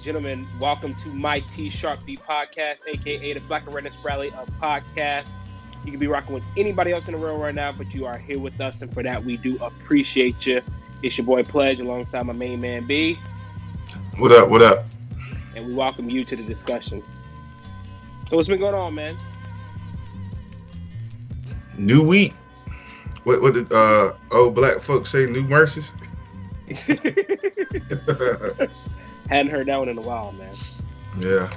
gentlemen, welcome to my T Sharp B podcast, aka the Black Awareness Rally of Podcast. You can be rocking with anybody else in the world right now, but you are here with us, and for that, we do appreciate you. It's your boy Pledge alongside my main man B. What up? What up? And we welcome you to the discussion. So, what's been going on, man? New week. What did old black folks say? New mercies. Hadn't heard that one in a while, man. Yeah,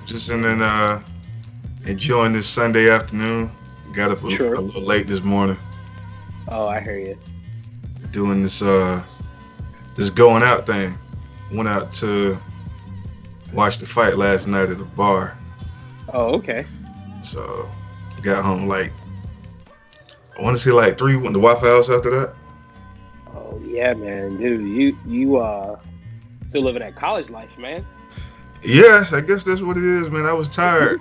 just enjoying this Sunday afternoon. Got up a little late this morning. Oh, I hear you. Doing this going out thing. Went out to watch the fight last night at the bar. Oh, okay. So got home like I want to say like 3. Went to Waffle House after that. Oh yeah, man, dude, you still living that college life, man. Yes, I guess that's what it is, man. I was tired.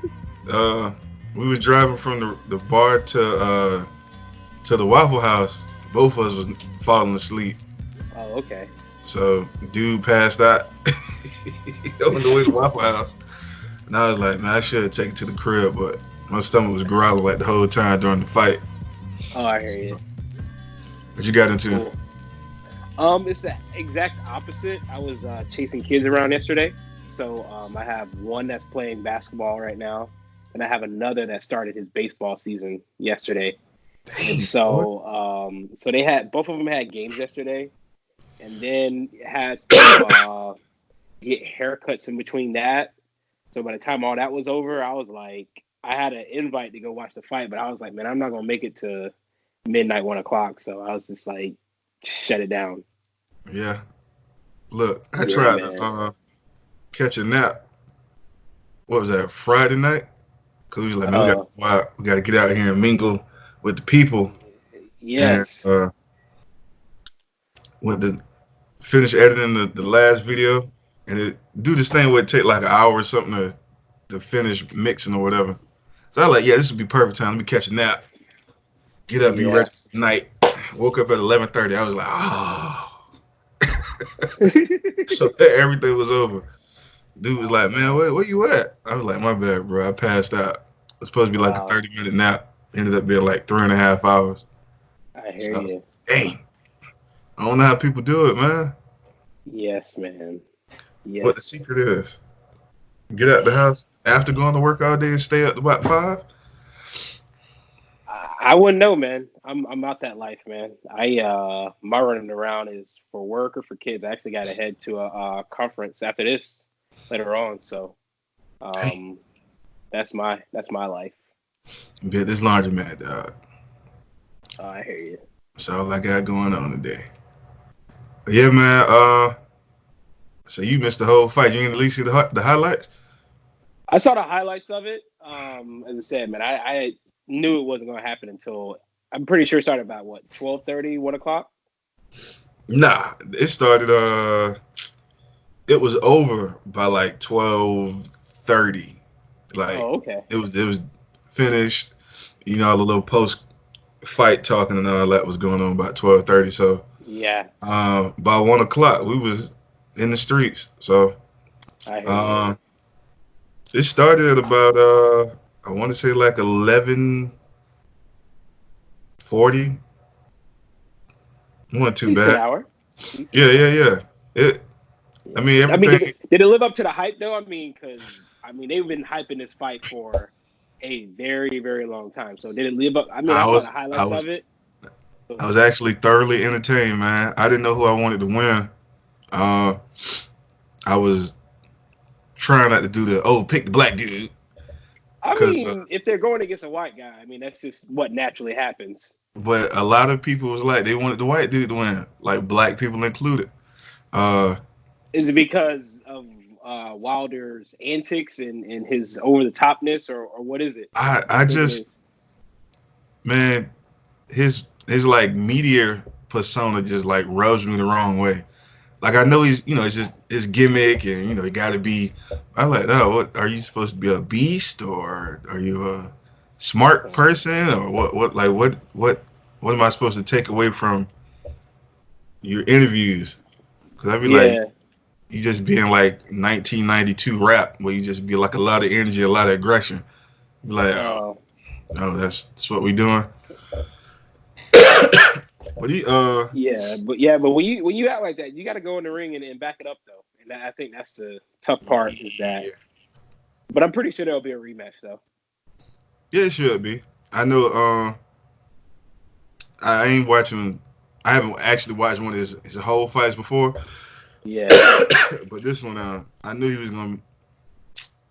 We was driving from the bar to the Waffle House. Both of us was falling asleep. Oh, okay. So dude passed out on the way to Waffle House, and I was like, man, I should have taken it to the crib, but my stomach was growling like the whole time during the fight. Oh, I hear you. What you got into? Cool. It's the exact opposite. I was chasing kids around yesterday. So I have one that's playing basketball right now, and I have another that started his baseball season yesterday. Dang, and so so they had both of them had games yesterday, and then had to get haircuts in between that. So by the time all that was over, I was like, I had an invite to go watch the fight, but I was like, man, I'm not gonna make it to midnight, 1 o'clock. So I was just like, shut it down. Yeah. Look, I tried to catch a nap. What was that, Friday night? Because we was like, man, we got to get out here and mingle with the people. Yes. And went to finish editing the last video, and it do this thing where it take like an hour or something to finish mixing or whatever. So I was like, yeah, this would be perfect time. Let me catch a nap. Get up, be ready for the night. Woke up at 11:30. I was like, oh. So everything was over. Dude was like, man, where you at? I was like, my bad, bro. I passed out. It was supposed to be like a 30-minute nap. Ended up being like 3.5 hours. I hear you. Dang. I don't know how people do it, man. Yes, man. Yes. What the secret is. Get out the house after going to work all day and stay up to about 5? I wouldn't know, man. I'm out that life, man. My running around is for work or for kids. I actually got to head to a conference after this later on. So, that's my life. Bet this laundromat, dog. Oh, I hear you. That's all I got going on today. But yeah, man. So you missed the whole fight. You didn't at least see the highlights? I saw the highlights of it. As I said, man, I knew it wasn't going to happen until I'm pretty sure it started about 12:30, 1 o'clock. Nah, it started. It was over by like 12:30. Like, oh, okay. It was finished. You know, all the little post fight talking and all that was going on about 12:30. So yeah. By 1 o'clock we was in the streets. So I hear you. It started at about I want to say like 11:40. Wasn't too bad. Hour. Yeah. I mean, everything. Did it live up to the hype though? Because they've been hyping this fight for a very, very long time. So did it live up? I saw the highlights of it. I was actually thoroughly entertained, man. I didn't know who I wanted to win. I was trying not to do pick the black dude. If they're going against a white guy, that's just what naturally happens. But a lot of people was like, they wanted the white dude to win, like black people included. Is it because of Wilder's antics and his over the topness, or what is it? I just, man, his like media persona just like rubs me the wrong way. Like I know he's, it's just his gimmick, and he got to be. I'm like, oh, what are you supposed to be, a beast, or are you a smart person, or what am I supposed to take away from your interviews? Because I'd be like, You just being like 1992 rap, where you just be like a lot of energy, a lot of aggression. Be like, oh, Uh, oh, that's what we doing. But he yeah, but when you act like that, you got to go in the ring and back it up though. And I think that's the tough part is that. yeah, But I'm pretty sure there'll be a rematch though. yeah, it should be. I know. I ain't watching. I haven't actually watched one of his whole fights before, Yeah. but this one, I knew he was gonna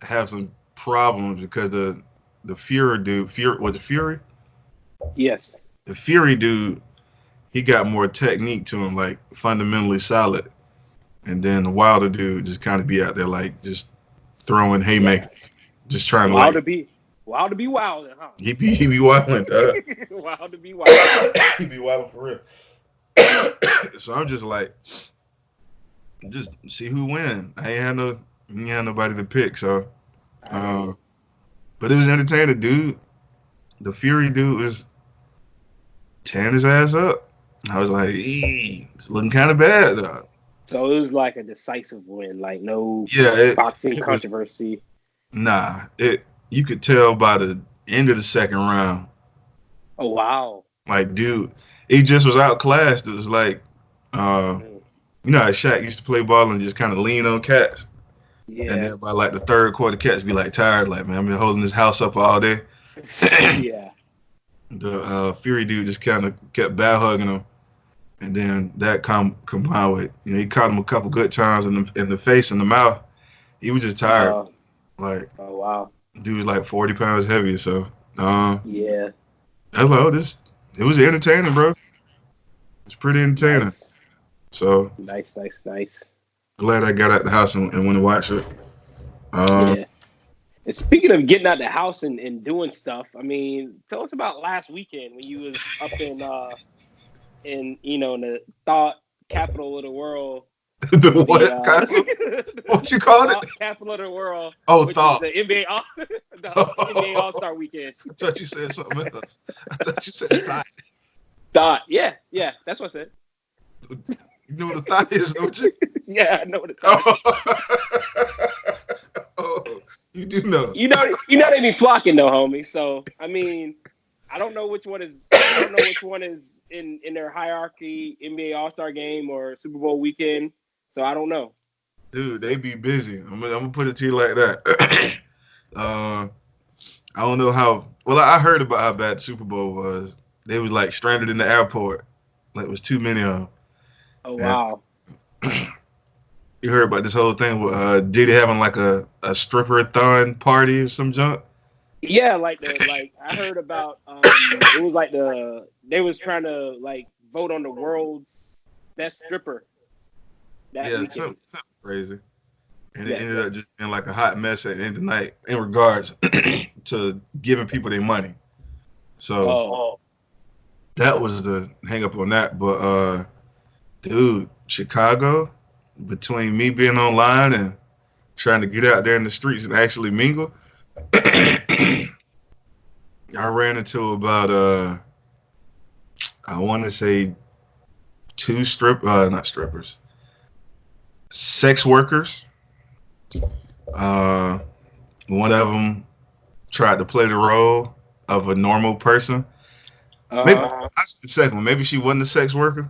have some problems because the Fury dude, Fury was it Fury? Yes. The Fury dude, he got more technique to him, like fundamentally solid, and then the Wilder dude just kind of be out there like just throwing Yeah. haymakers, just trying to Wild like to be wild to be wild, huh? he be wilding, Wild to be wild. he be wilding for real. So I'm just like, just see who win. Ain't had nobody to pick, so. I hear Uh, you. but it was entertaining, dude. The Fury dude was tearing his ass up. I was like, it's looking kind of bad, though. So it was like a decisive win, like no Yeah, boxing it was. controversy. Nah, it. You could tell by the end of the second round, Oh wow. like, dude, he just was outclassed. It was like, uh, Mm. you know how Shaq used to play ball and just kind of lean on cats, and Yeah. then by like the third quarter, cats be like tired, like, man, I've been holding this house up all day. Yeah. The Fury dude just kind of kept bad hugging him, and then that combined with he caught him a couple good times in the face and the mouth. He was just tired. Uh, Like oh wow. dude was like 40 pounds heavier. So um, Yeah. I was like, oh, this it was entertaining, bro. It's pretty entertaining. Nice. So Nice. Nice. Nice. glad I got out the house and went to watch it. Um, Yeah. And speaking of getting out the house and doing stuff, I mean, tell us about last weekend when you was up in in the thought capital of the world the with the what? Capital? What you called it? thought capital of the world, Oh, which is thought. the NBA the NBA All Star Weekend. I thought you said something else. I thought you said thought. Thought, yeah, yeah, that's what I said. You know what a thought is, don't you? Yeah, I know what it's thought. Oh. Oh, you do know. You know they be flocking though, homie. So I mean, I don't know which one is in their hierarchy, NBA All Star Game or Super Bowl weekend. So I don't know. Dude, they be busy. I'm gonna put it to you like that. uh, I don't know how. Well, I heard about how bad Super Bowl was. They was like stranded in the airport. Like it was too many of Oh them. wow. And you heard about this whole thing with Diddy having like a stripper-a-thon party or some junk. Yeah, like I heard about it was like they was trying to like vote on the world's best stripper that Yeah, weekend. something crazy. And it Yeah, ended yeah. up just being like a hot mess at the end of the night in regards to giving people their money. So Oh. that was the hang up on that. But dude, Chicago, between me being online and trying to get out there in the streets and actually mingle, I ran into about I want to say two not strippers, sex workers. Uh, one of them tried to play the role of a normal person. Maybe Uh-huh. that's the second one. Maybe she wasn't a sex worker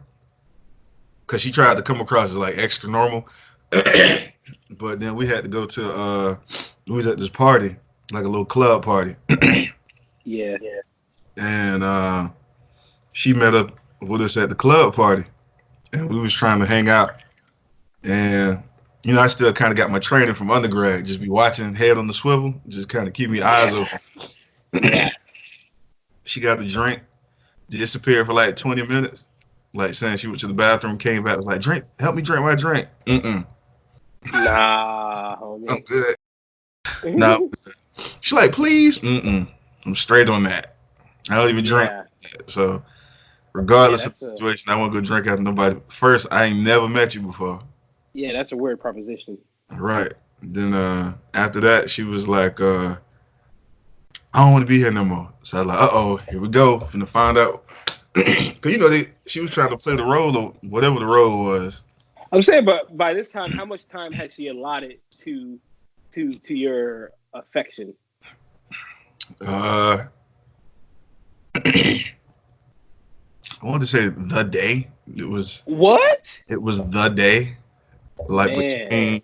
because she tried to come across as like extra normal. But then we had to go to we was at this party, like a little club party, Yeah. and she met up with us at the club party, and we was trying to hang out. And I still kind of got my training from undergrad, just be watching head on the swivel, just kind of keep me eyes open. Yeah. She got the drink, disappeared for like 20 minutes, like saying she went to the bathroom, came back, was like, "Drink, help me drink my drink." Mm-mm, Nah, I'm homie. good. No, she's like, "Please." Mm-mm, I'm straight on that. I don't even drink. Yeah. So Yeah, regardless of that's the a situation, I won't go drink out of nobody. First, I ain't never met you before. yeah, that's a weird proposition. Right. Then after that, she was like, I don't want to be here no more. So I was like, uh-oh, here we go. Finna find out. Cause she was trying to play the role of whatever the role was. I'm saying, but by this time, how much time has she allotted to your affection? Uh, I wanted to say the day. What? It was the day. Like Man.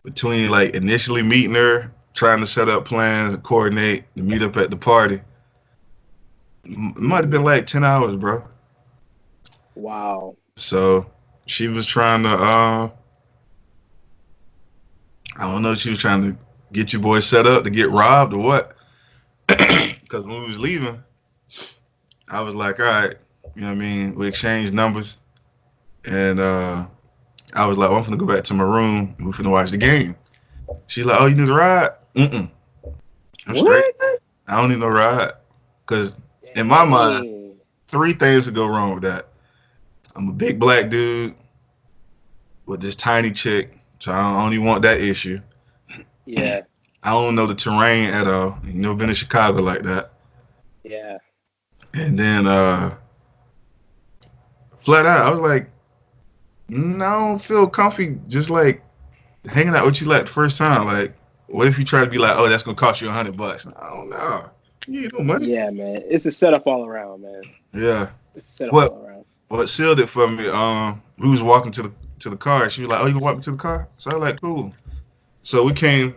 between like initially meeting her, trying to set up plans and coordinate to meet up at the party. It might have been like 10 hours, bro. Wow. So she was trying to I don't know, she was trying to get you boys set up to get robbed or what. Because when we was leaving, I was like, all right, you know what I mean? We exchanged numbers and I was like, well, I'm finna go back to my room. We're finna watch the game. She's like, oh, you need a ride? Mm-mm. I'm straight. What? I don't need no ride. Because in my mind, Dang. three things could go wrong with that. I'm a big black dude with this tiny chick, so I don't even want that issue. Yeah. I don't know the terrain at all. You never been to Chicago like that. Yeah. And then flat out, I was like, no, I don't feel comfy just like hanging out with you like the first time. Like, what if you try to be like, oh, that's gonna cost you $100? I don't know. You ain't no money. Yeah, man. It's a setup all around, man. Yeah. It's a setup What all around. what sealed it for me? We was walking to the car. She was like, oh, you can walk me to the car? So I was like, cool. So we came.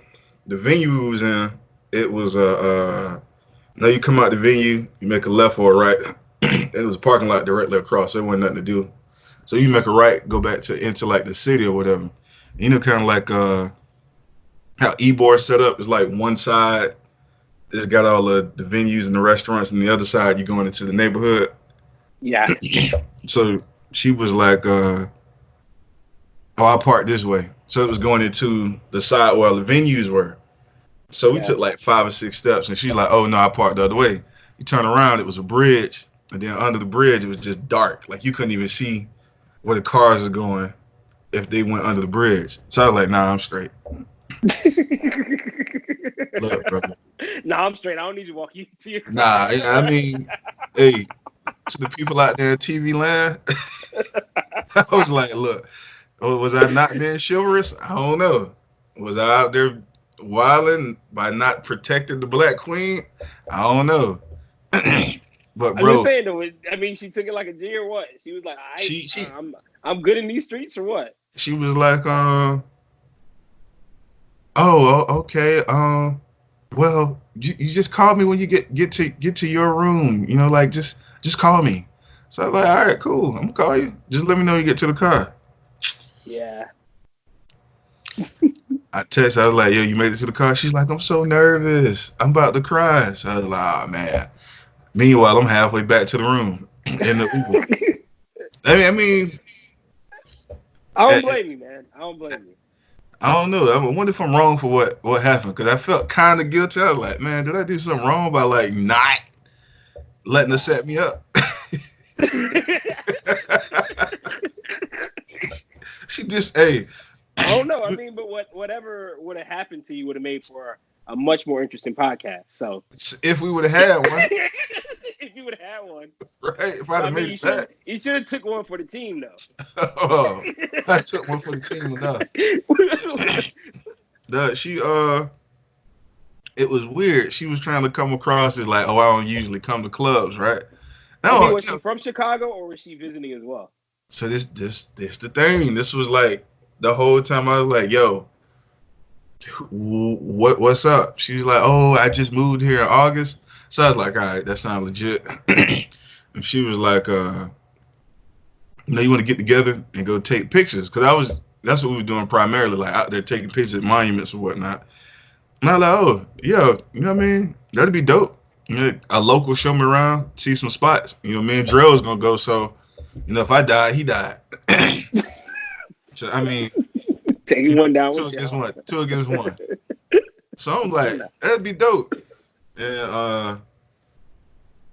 The venue we was in. It was now you come out the venue, you make a left or a right. It was a parking lot directly across. There wasn't nothing to do. So you make a right, go back to into like the city or whatever. You know, kind of like how Ybor set up is like one side. It's got all the venues and the restaurants, and the other side you're going into the neighborhood. Yeah. So she was like, "Oh, I parked this way." So it was going into the side where the venues were. So we Yeah. took like 5 or 6 steps, and she's like, "Oh no, I parked the other way." You turn around, it was a bridge, and then under the bridge it was just dark, like you couldn't even see where the cars are going if they went under the bridge. So I was like, "Nah, I'm straight." Look, brother. Nah, I'm straight. I don't need to walk you to your Nah, car. I mean, hey, to the people out there in TV land, I was like, look, was I not being chivalrous? I don't know. Was I out there wilding by not protecting the Black Queen? I don't know. But I'm just bro, saying though. I mean, she took it like a G or what? She was like, she she I'm good in these streets or what?" she was like, oh, okay, well, you just call me when you get to your room. You know, like just call me. So I was like, all right, cool. I'm gonna call you. Just let me know you get to the car. Yeah. I text. I was like, yo, you made it to the car. She's like, I'm so nervous. I'm about to cry. So I was like, oh man. Meanwhile, I'm halfway back to the room in the Uber. I mean, I don't eh, blame you, man. I don't blame you. I don't know. I wonder if I'm wrong for what happened because I felt kind of guilty. I was like, man, did I do something wrong by like not letting her set me up? She just, hey, I don't know. I mean, but whatever would have happened to you would have made for a much more interesting podcast. So if we would have had one, if you would have had one, right? If I'd I have mean, made it back, you should have took one for the team though. oh, I took one for the team enough. She it was weird. She was trying to come across as like, oh, I don't usually come to clubs, right? I mean, No, was she from Chicago or was she visiting as well? so this the thing. This was like the whole time I was like, yo, what's up? She was like, oh, I just moved here in August. So I was like, all right, that sounds legit. And she was like, you want to get together and go take pictures? Because that's what we were doing primarily, like out there taking pictures at monuments or whatnot. And I was like, oh, yeah, you know what I mean? That'd be dope. You know, a local show me around, see some spots. You know, me and Drell was gonna go, so if I died, he died. So I mean, Taking one down two with against you. one, two against one. So I'm like, that'd be dope. And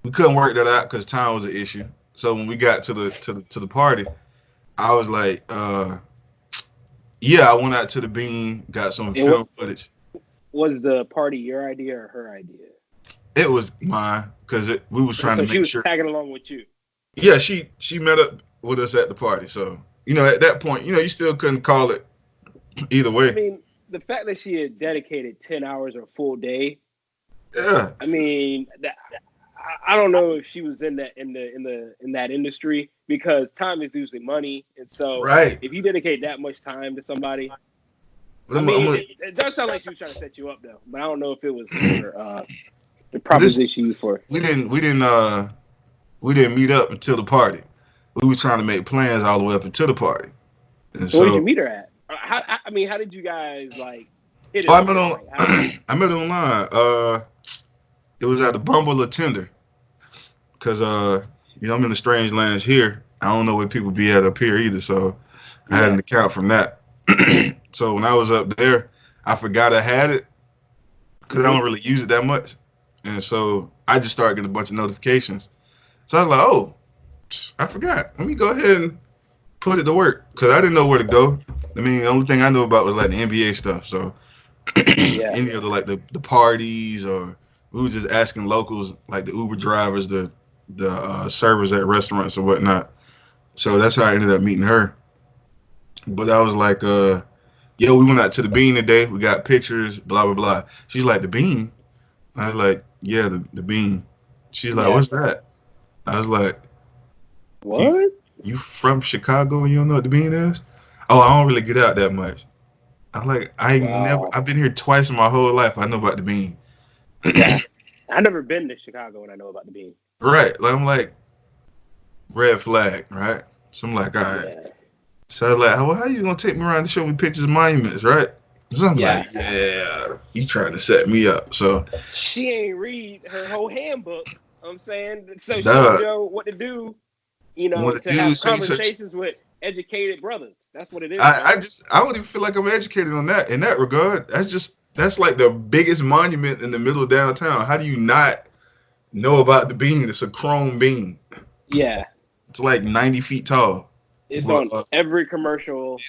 we couldn't work that out because time was an issue. So when we got to the party, I was like, yeah, I went out to the Bean, got some And film footage. was the party your idea or her idea? It was mine because we was trying to So she make was sure. tagging along with you. Yeah, she met up with us at the party. So at that point, you still couldn't call it either I way. mean, the fact that she had dedicated 10 hours or a full day. Yeah. I mean, I don't know if she was in that industry because time is usually money, and so Right. if you dedicate that much time to somebody, But I mean, it does sound like she was trying to set you up though, but I don't know if it was for the but this proposition you for. we didn't meet up until the party. We were trying to make plans all the way up until the party. And So where did you so, meet her at? I mean, how did you guys like hit it oh, I off? met on Like, how did I met online. It was at the Bumble or Tinder because I'm in the strange lands here. I don't know where people be at up here either, so I had yeah, an account from that. So when I was up there, I forgot I had it because I hmm don't really use it that much, and so I just started getting a bunch of notifications. So I was like, oh, I forgot. Let me go ahead and put it to work because I didn't know where to go. I mean, the only thing I knew about was like the NBA stuff. So yeah, any other like the parties, or we were just asking locals like the Uber drivers, the servers at restaurants or whatnot. So that's how I ended up meeting her. But I was like, yo, we went out to the Bean today. We got pictures, blah blah blah. She's like, the Bean. I was like, yeah, the Bean. She's like, yeah. what's that? I was like, you What? you from Chicago and you don't know what the Bean is? Oh, I don't really get out that much. I'm like, Wow. I've been here twice in my whole life. I know about the Bean. Yeah, I've never been to Chicago, and I know about the Bean. Right. Like, I'm like, red flag, right? So I'm like, all right. Yeah, So I was like, well, how you gonna take me around to show me pictures of monuments, right? So I'm yeah. like, yeah, you trying to set me up. So, She ain't read her whole handbook. I'm saying so she don't duh, know what to do. what To to do? have So conversations with educated brothers. That's what it is, I bro. just I don't even feel like I'm educated on that in that regard. That's like the biggest monument in the middle of downtown. How do you not know about the bean? It's a chrome bean. Yeah, It's like 90 feet tall. it's But on every commercial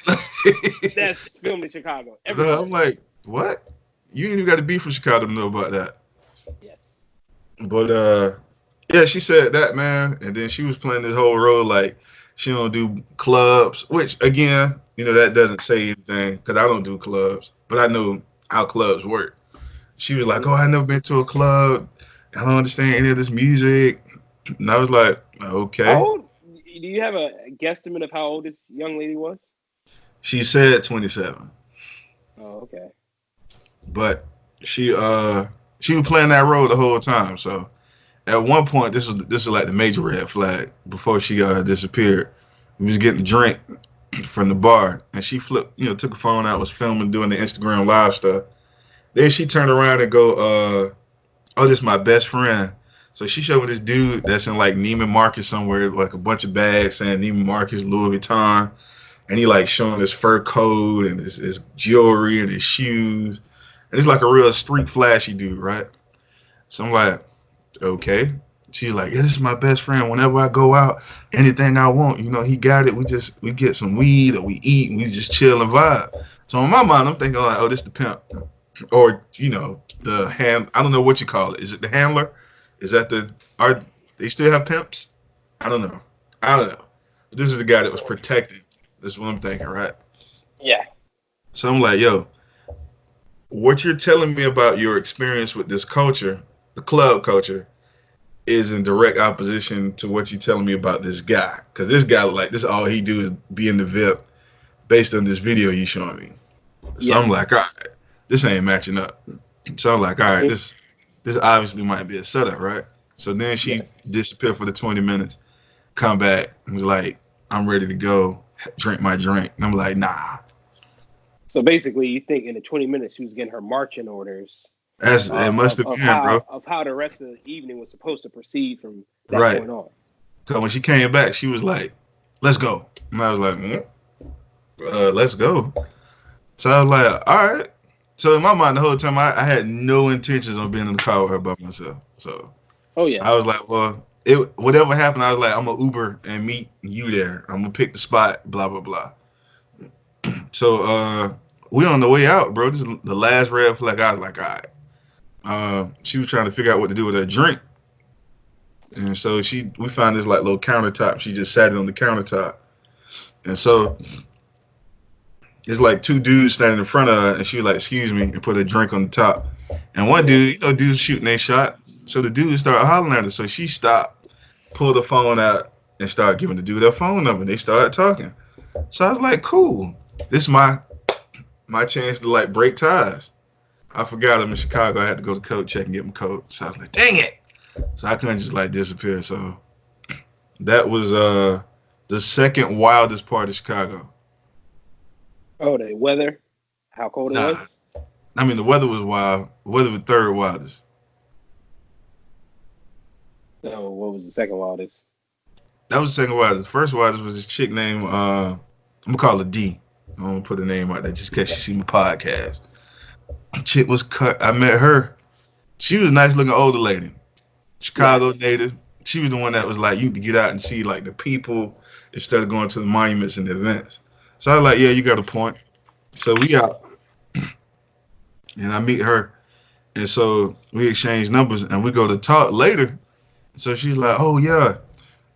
that's filmed in Chicago. Every I'm commercial. like, what? You ain't even got to be from Chicago to know about that. Yes. But yeah, she said that, man, and then she was playing this whole role like she don't do clubs, which again, that doesn't say anything because I don't do clubs, but I know how clubs work. She was like, hmm "Oh, I never been to a club. I don't understand any of this music," and I was like, How "Okay." old? Do you have a guesstimate of how old this young lady was? She said 27, Oh, okay. but she uh she was playing that role the whole time. So at one point, this was like the major red flag before she disappeared. We was getting a drink from the bar, and she flipped, took her phone out, was filming, doing the Instagram live stuff. Then she turned around and go, "Oh, this is my best friend." So she showed me this dude that's in like Neiman Marcus somewhere, like a bunch of bags saying Neiman Marcus, Louis Vuitton, and he like showing his fur coat and his jewelry and his shoes, and he's like a real street flashy dude, right? So I'm like, okay. She's like, yeah, this is my best friend. Whenever I go out, anything I want, he got it. We get some weed or we eat and we just chill and vibe. So in my mind, I'm thinking like, oh, this the pimp, or the hand. I don't know what you call it. Is it the handler? Is that are they still have pimps? I don't know. I don't know. But this is the guy that was protected. This is what I'm thinking, right? Yeah. So I'm like, yo, what you're telling me about your experience with this culture, the club culture, is in direct opposition to what you're telling me about this guy. Because this guy, like, this all he do is be in the VIP based on this video you showing me. So Yeah. I'm like, all right, this ain't matching up. So I'm like, all right, hmm this obviously might be a setup, right? So then she Yes. disappeared for the 20 minutes, come back, and was like, I'm ready to go, drink my drink. And I'm like, nah, So basically, you think in the 20 minutes she was getting her marching orders it must have of been, bro. how the rest of the evening was supposed to proceed from that Right. point on. Because when she came back, she was like, let's go. And I was like, let's go. So I was like, all right. So in my mind, the whole time, I had no intentions on being in the car with her by myself. So Oh yeah. I was like, well, whatever happened, I was like, I'm gonna Uber and meet you there. I'm gonna pick the spot, blah blah blah. So we on the way out, bro. This is the last red flag. I was like, all right. She was trying to figure out what to do with her drink, and so we found this like little countertop. She just sat it on the countertop, And so it's like two dudes standing in front of her, and she was like, "Excuse me," and put a drink on the top. And one Yeah. dude, dude's shooting a shot. So the dude started hollering at her. So she stopped, pulled the phone out, and started giving the dude her phone number. And they started talking. So I was like, "Cool, this is my chance to like break ties." I forgot I'm in Chicago. I had to go to coat check and get my coat. So I was like, "Dang it!" So I couldn't just like disappear. So that was the second wildest part of Chicago. Oh, the weather, how cold it was. Nah, I mean the weather was wild. The weather was third wildest. So what was the second wildest? That was the second wildest. The first wildest was this chick named I'm gonna call her D. I'm gonna put her name out there just in case she see my podcast. Chick was cut. I met her. She was a nice looking older lady, Yeah. Chicago native. She was the one that was like, you need to get out and see like the people instead of going to the monuments and the events. So I was like, yeah, you got a point. So we out and I meet her. And so we exchange numbers and we go to talk later. So she's like, oh yeah.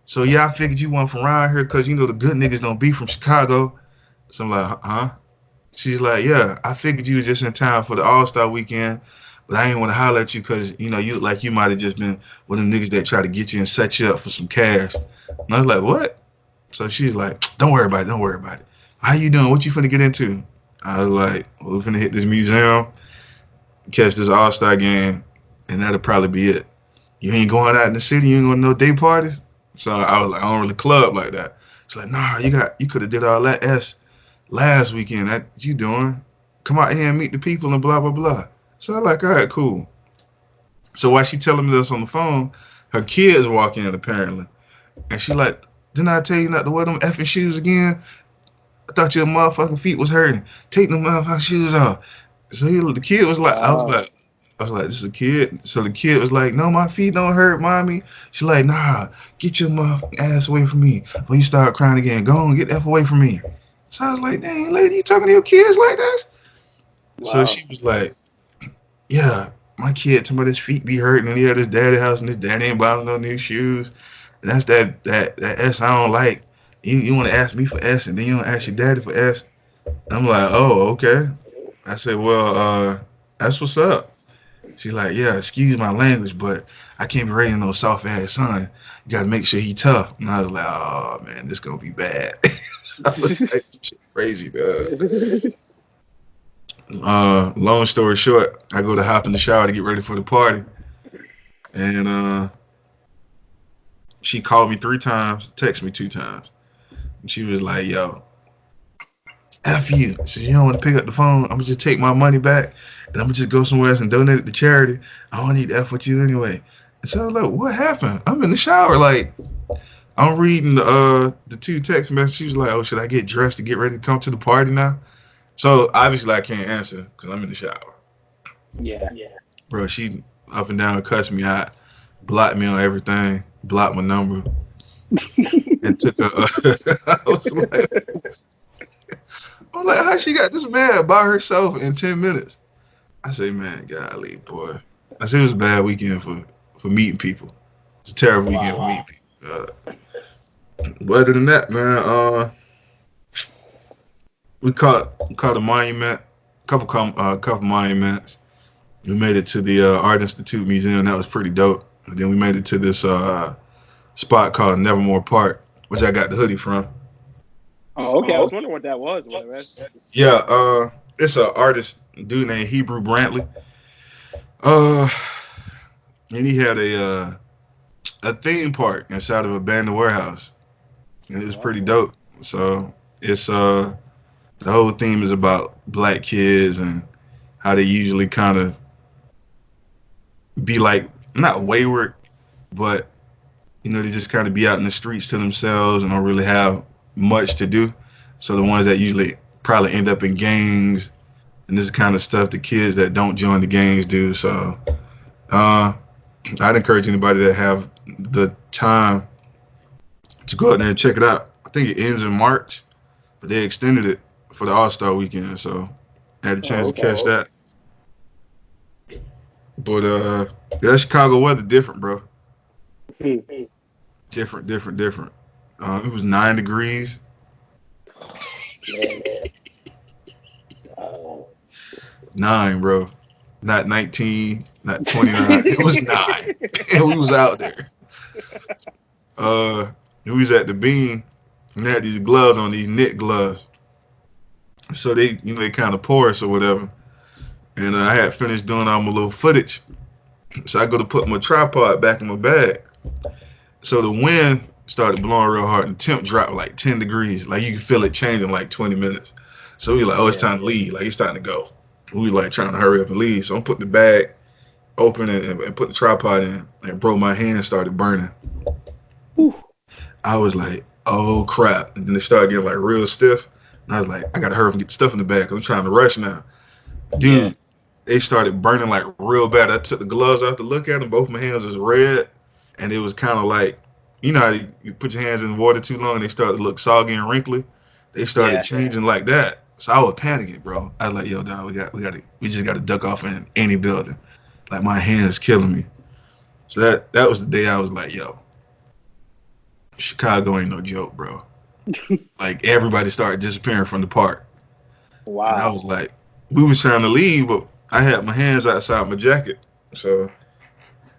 So yeah, I figured you weren't from around here because the good niggas don't be from Chicago. So I'm like, huh? She's like, yeah, I figured you was just in town for the All Star weekend, but I didn't want to holler at you because you look like you might have just been one of them niggas that try to get you and set you up for some cash. And I was like, what? So she's like, don't worry about it, don't worry about it. How you doing? What you finna get into? I was like, well, we finna hit this museum, catch this All Star game, and that'll probably be it. You ain't going out in the city, you ain't going to no day parties. So I was like, I don't really club like that. She's like, nah, you could have did all that last weekend. That you doing? Come out here and meet the people and blah blah blah. So I'm like, all right, cool. So while she telling me this on the phone, her kids walk in apparently, and she like, didn't I tell you not to wear them effing shoes again? I thought your motherfucking feet was hurting. Take them motherfucking shoes off. So the kid was like, Oh, I was like, this is a kid. So the kid was like, no, my feet don't hurt, mommy. She's like, nah, get your motherfucking ass away from me. Before you start crying again, go on, get the F away from me. So I was like, dang, lady, you talking to your kids like this? So wow. she was like, yeah, my kid, some of his feet be hurting, and he at his daddy house, and his daddy ain't buying no new shoes. And that's that S I don't like. You want to ask me for S, and then you don't ask your daddy for S. I'm like, oh, okay. I said, well, that's what's up. She's like, yeah, excuse my language, but I can't be raising no soft ass son. You got to make sure he tough. And I was like, oh man, this gonna be bad. I was like, shit crazy, dog. Long story short, I go to hop in the shower to get ready for the party, and she called me 3 times, texted me 2 times, and she was like, yo, F you. So you don't want to pick up the phone. I'm gonna just take my money back and I'm gonna just go somewhere else and donate it to charity. I don't need to F with you anyway. And so I was like, what happened? I'm in the shower, like I'm reading the 2 text messages. She was like, oh, should I get dressed to get ready to come to the party now? So obviously I can't answer because I'm in the shower. Yeah. Bro, she up and down cussed me out, blocked me on everything, blocked my number, and took a I was like, how she got this mad by herself in 10 minutes? I say, man, golly, boy. I said it was a bad weekend for meeting people. It's a terrible weekend for Wow. meeting people. But other than that, man, we caught a monument, couple monuments. We made it to the Art Institute Museum. That was pretty dope. And then we made it to this spot called Nevermore Park, which I got the hoodie from. Oh, okay. I was wondering what that was. What the rest? Yeah, it's an artist dude named Hebrew Brantley. Uh, and he had a theme park inside of a abandoned warehouse, and it was pretty Oh, dope. So it's the whole theme is about black kids and how they usually kind of be like not wayward, but they just kind of be out in the streets to themselves and don't really have much to do. So the ones that usually probably end up in gangs and this kind of stuff, the kids that don't join the gangs do. So uh, I'd encourage anybody that have the time to go out there and check it out. I think it ends in March, but they extended it for the All Star weekend, so I had a chance oh, to okay. catch that. But that Chicago weather different, bro. Hmm. Different. It was 9 degrees Man. Uh, 9, bro. Not 19, not 29. It was 9. And we was out there. We was at the Bean and they had these gloves on, these knit gloves. So they kind of porous or whatever. And I had finished doing all my little footage. So I go to put my tripod back in my bag. So the wind started blowing real hard and the temp dropped like 10 degrees. Like you can feel it changing like 20 minutes. So we like, oh, it's yeah. time to leave. Like it's time to go. We like trying to hurry up and leave. So I'm putting the bag open and put the tripod in. And bro, my hand started burning. Whew. I was like, oh crap. And then it started getting like real stiff. And I was like, I gotta hurry up and get the stuff in the bag because I'm trying to rush now. Yeah. Dude, they started burning like real bad. I took the gloves off to look at them. Both my hands was red. And it was kind of like, you know how you put your hands in water too long and they start to look soggy and wrinkly? They started Yeah. changing like that. So I was panicking, bro. I was like, yo, dog, we just gotta duck off in any building. Like my hands killing me. So that was the day I was like, yo, Chicago ain't no joke, bro. Like everybody started disappearing from the park. And I Wow. was like, we was trying to leave, but I had my hands outside my jacket. So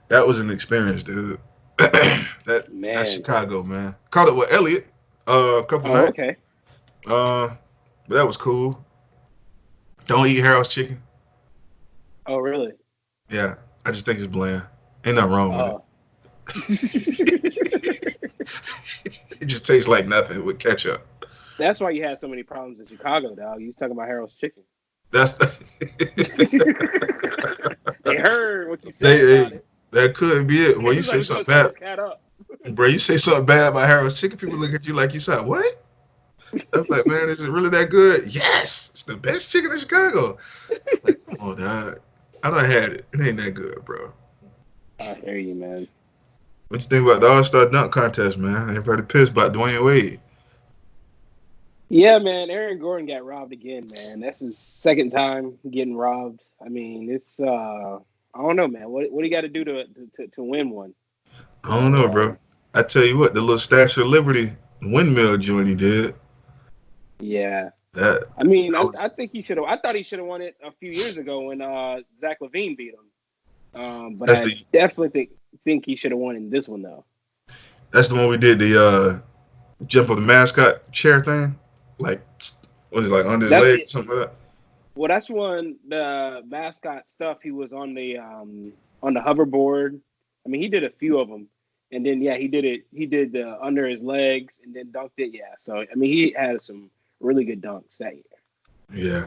that was an experience, dude. That's Man. Chicago, man. Caught up with Elliot a couple Oh, nights. okay. But that was cool. Don't eat Harold's chicken. Oh, really? Yeah, I just think it's bland. Ain't nothing wrong with it. Oh. It just tastes like nothing with ketchup. That's why you had so many problems in Chicago, dog. You was talking about Harold's Chicken. That's They heard what you said they, about it. that could be it. Well, you It's like say we're gonna something set bad, this cat up. bro. You say something bad about Harold's chicken, people look at you like you said what? I'm like, man, is it really that good? Yes, it's the best chicken in Chicago. Like, come on, dog. I done had it. It ain't that good, bro. I hear you, man. What you think about the All-Star dunk contest, man? Everybody pissed about Dwayne Wade. Yeah, man. Aaron Gordon got robbed again, man. That's his second time getting robbed. I mean, it's I don't know, man. What do you got to do to win one? I don't So know, bro. I tell you what, the little Statue of Liberty windmill joint he did. yeah. That, I mean, that was I think he should have. I thought he should have won it a few years ago when Zach LaVine beat him. But that's I the definitely think he should have won in this one though. that's the one we did the jump on the mascot chair thing. Like was it like under his That's legs, something like that? well, that's when the mascot stuff. He was on the hoverboard. I mean, he did a few of them, and then yeah, he did it. He did the under his legs and then dunked it. Yeah, so I mean, he had some really good dunks that year. Yeah.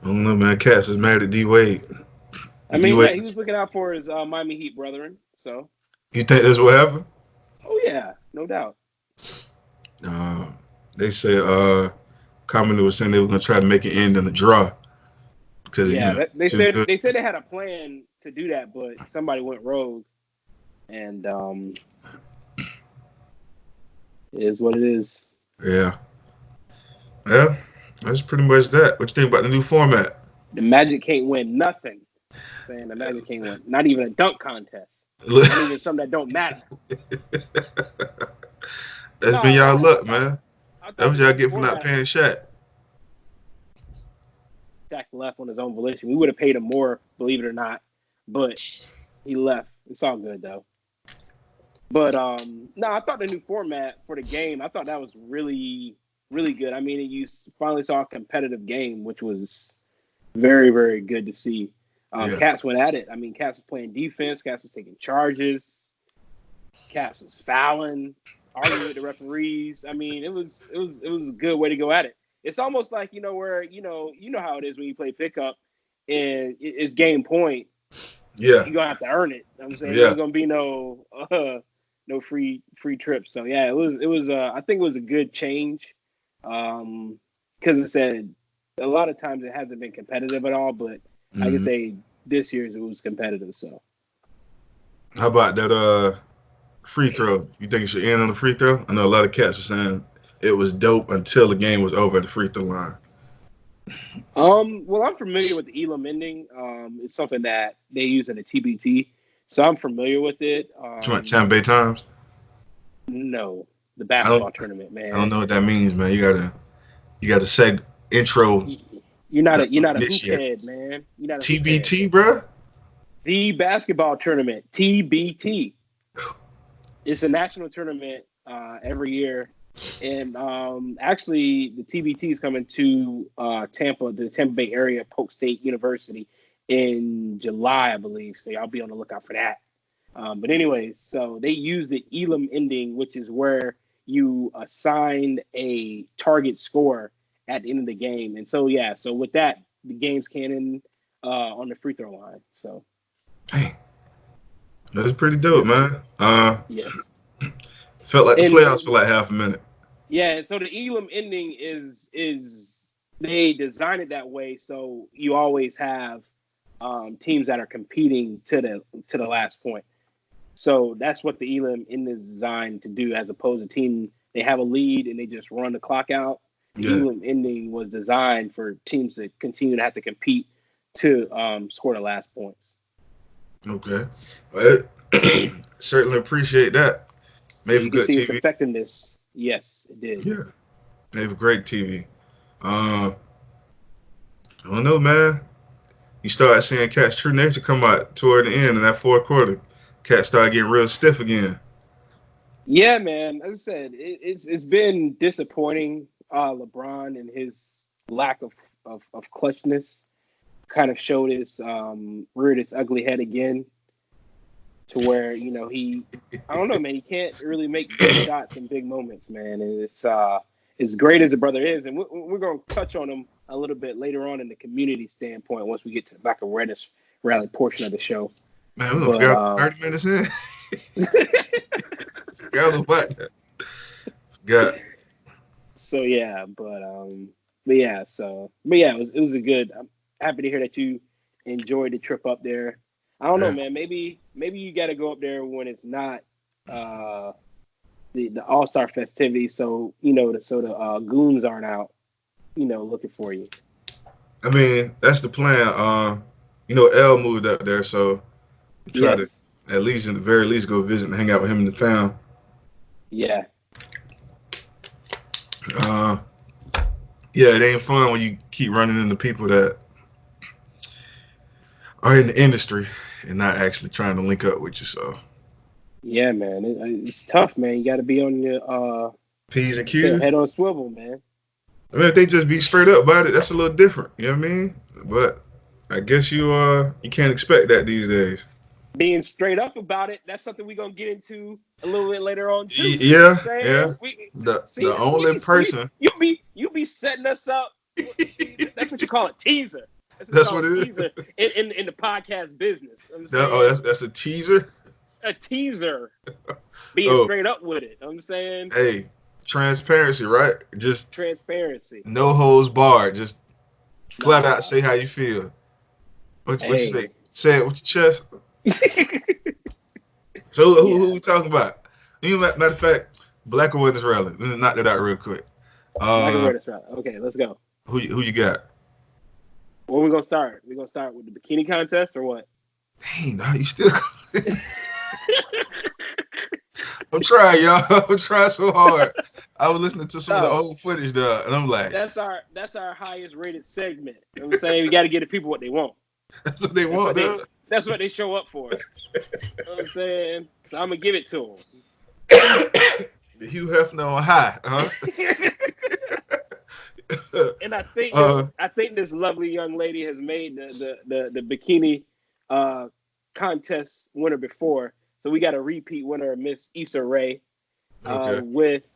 I don't know, man. Cats is mad at D Wade. I D mean, yeah, Wade. he was looking out for his Miami Heat brethren. So, You think that's what happened? oh yeah, no doubt. Uh, they said Commodore was saying they were gonna try to make it end in a draw because Yeah, they too said good. they had a plan to do that, but somebody went rogue, and it is what it is. Yeah. Yeah. That's pretty much that. What you think about the new format? The Magic can't win nothing. Saying the Magic can't win, not even a dunk contest, not even something that don't matter. That's No, been y'all I luck, thought man. I That's thought what the y'all new get for not format. paying Shaq. Shaq left on his own volition. We would have paid him more, believe it or not, but he left. It's all good though. But no, I thought the new format for the game. I thought that was really, really good. I mean, you finally saw a competitive game, which was very, very good to see. Yeah. Cats went at it. I mean, Cats was playing defense. Cats was taking charges. Cats was fouling, arguing with the referees. I mean, it was a good way to go at it. It's almost like where how it is when you play pickup, and it's game point. Yeah. You're gonna have to earn it. I'm saying it Yeah. ain't gonna be no free trips. So yeah, it was I think it was a good change. Because it said a lot of times it hasn't been competitive at all, but I can Mhm. say this year's it was competitive. So How about that free throw? You think it should end on the free throw? I know a lot of cats are saying it was dope until the game was over at the free throw line. well, I'm familiar with the Elam ending. It's something that they use in a TBT, so I'm familiar with it. Tampa Bay Times. No. the I don't basketball tournament, I don't man. know what that means, man. You gotta intro You're the not a hoop initiate. head, man. You're not a hoop head. TBT, bro. The basketball tournament, TBT. It's a national tournament every year, and actually the TBT is coming to Tampa, the Tampa Bay area, Polk State University, in July, I believe. So y'all be on the lookout for that. But anyways, so they use the Elam ending, which is where you assign a target score at the end of the game. And so yeah, so with that, the game's cannon on the free throw line. So Hey, that's pretty dope, yep, man. yes. Felt like the And playoffs for like half a minute. yeah, so the Elam ending is they designed it that way so you always have teams that are competing to the last point. So that's what the Elam ending is designed to do, as opposed to team they have a lead and they just run the clock out. The Yeah. Elam ending was designed for teams to continue to have to compete to score the last points. Okay. Well, certainly appreciate that. So Made for you can good see its TV. effectiveness. Yes, it did. Yeah. Made for great TV. I don't know, man. You start seeing Cat's true nature come out toward the end in that fourth quarter. Cat started getting real stiff again. Yeah, man. As I said, it's been disappointing. LeBron and his lack of clutchness kind of showed his reared its ugly head again, to where he, I don't know, man. He can't really make big shots in big moments, man. And it's as great as the brother is, and we're going to touch on him a little bit later on in the community standpoint once we get to the Black Awareness Rally portion of the show. Man, we gonna But forgot 30 minutes in. Forgot about that. Forgot. So yeah, but yeah, it was a good. I'm happy to hear that you enjoyed the trip up there. I don't know, Yeah. man. Maybe you got to go up there when it's not uh the All Star festivity, so the goons aren't out, looking for you. I mean, that's the plan. L moved up there, so we try to Yes, at least, in the very least, go visit and hang out with him in the town. yeah, Uh, yeah, it ain't fun when you keep running into people that are in the industry and not actually trying to link up with you. So yeah, man. It's tough, man. You got to be on your P's and say Q's. head on swivel, man. I mean, if they just be straight up about it, that's a little different. You know what I mean? But I guess you can't expect that these days. Being straight up about it, that's something we're gonna get into a little bit later on too. You know what I'm Yeah, yeah. saying? We see The that only person. you be setting us up. See, that's what you call a teaser. That's what you That's call a what it is. teaser in the podcast business. You know what I'm Oh, saying? that's a teaser. A teaser, being Oh, straight up with it. You know what I'm saying? hey, transparency, right? Just Transparency. no holds barred. Just flat out Nah. say how you feel. What you say? Hey. Say it with your chest. So who Yeah. we talking about? Matter of fact, Black Awareness Rally. Let me knock that out real quick. Black and Uh, red is right. Okay, let's go. who you got? Where we gonna start? We gonna start with the bikini contest or what? Dang, nah, you still. I'm trying, y'all. I'm trying so hard. I was listening to some of the Oh, old footage, though, and I'm like, that's our highest rated segment. You know what I'm saying? We got to get the people what they want. that's what they That's want, what though. that's what they show up for. You know what I'm saying? So I'm gonna give it to The Hugh Hefner on high, huh? them. And uh, I think this lovely young lady has made the bikini uh, contest winner before. So we got a repeat winner, Miss Issa Rae, okay. with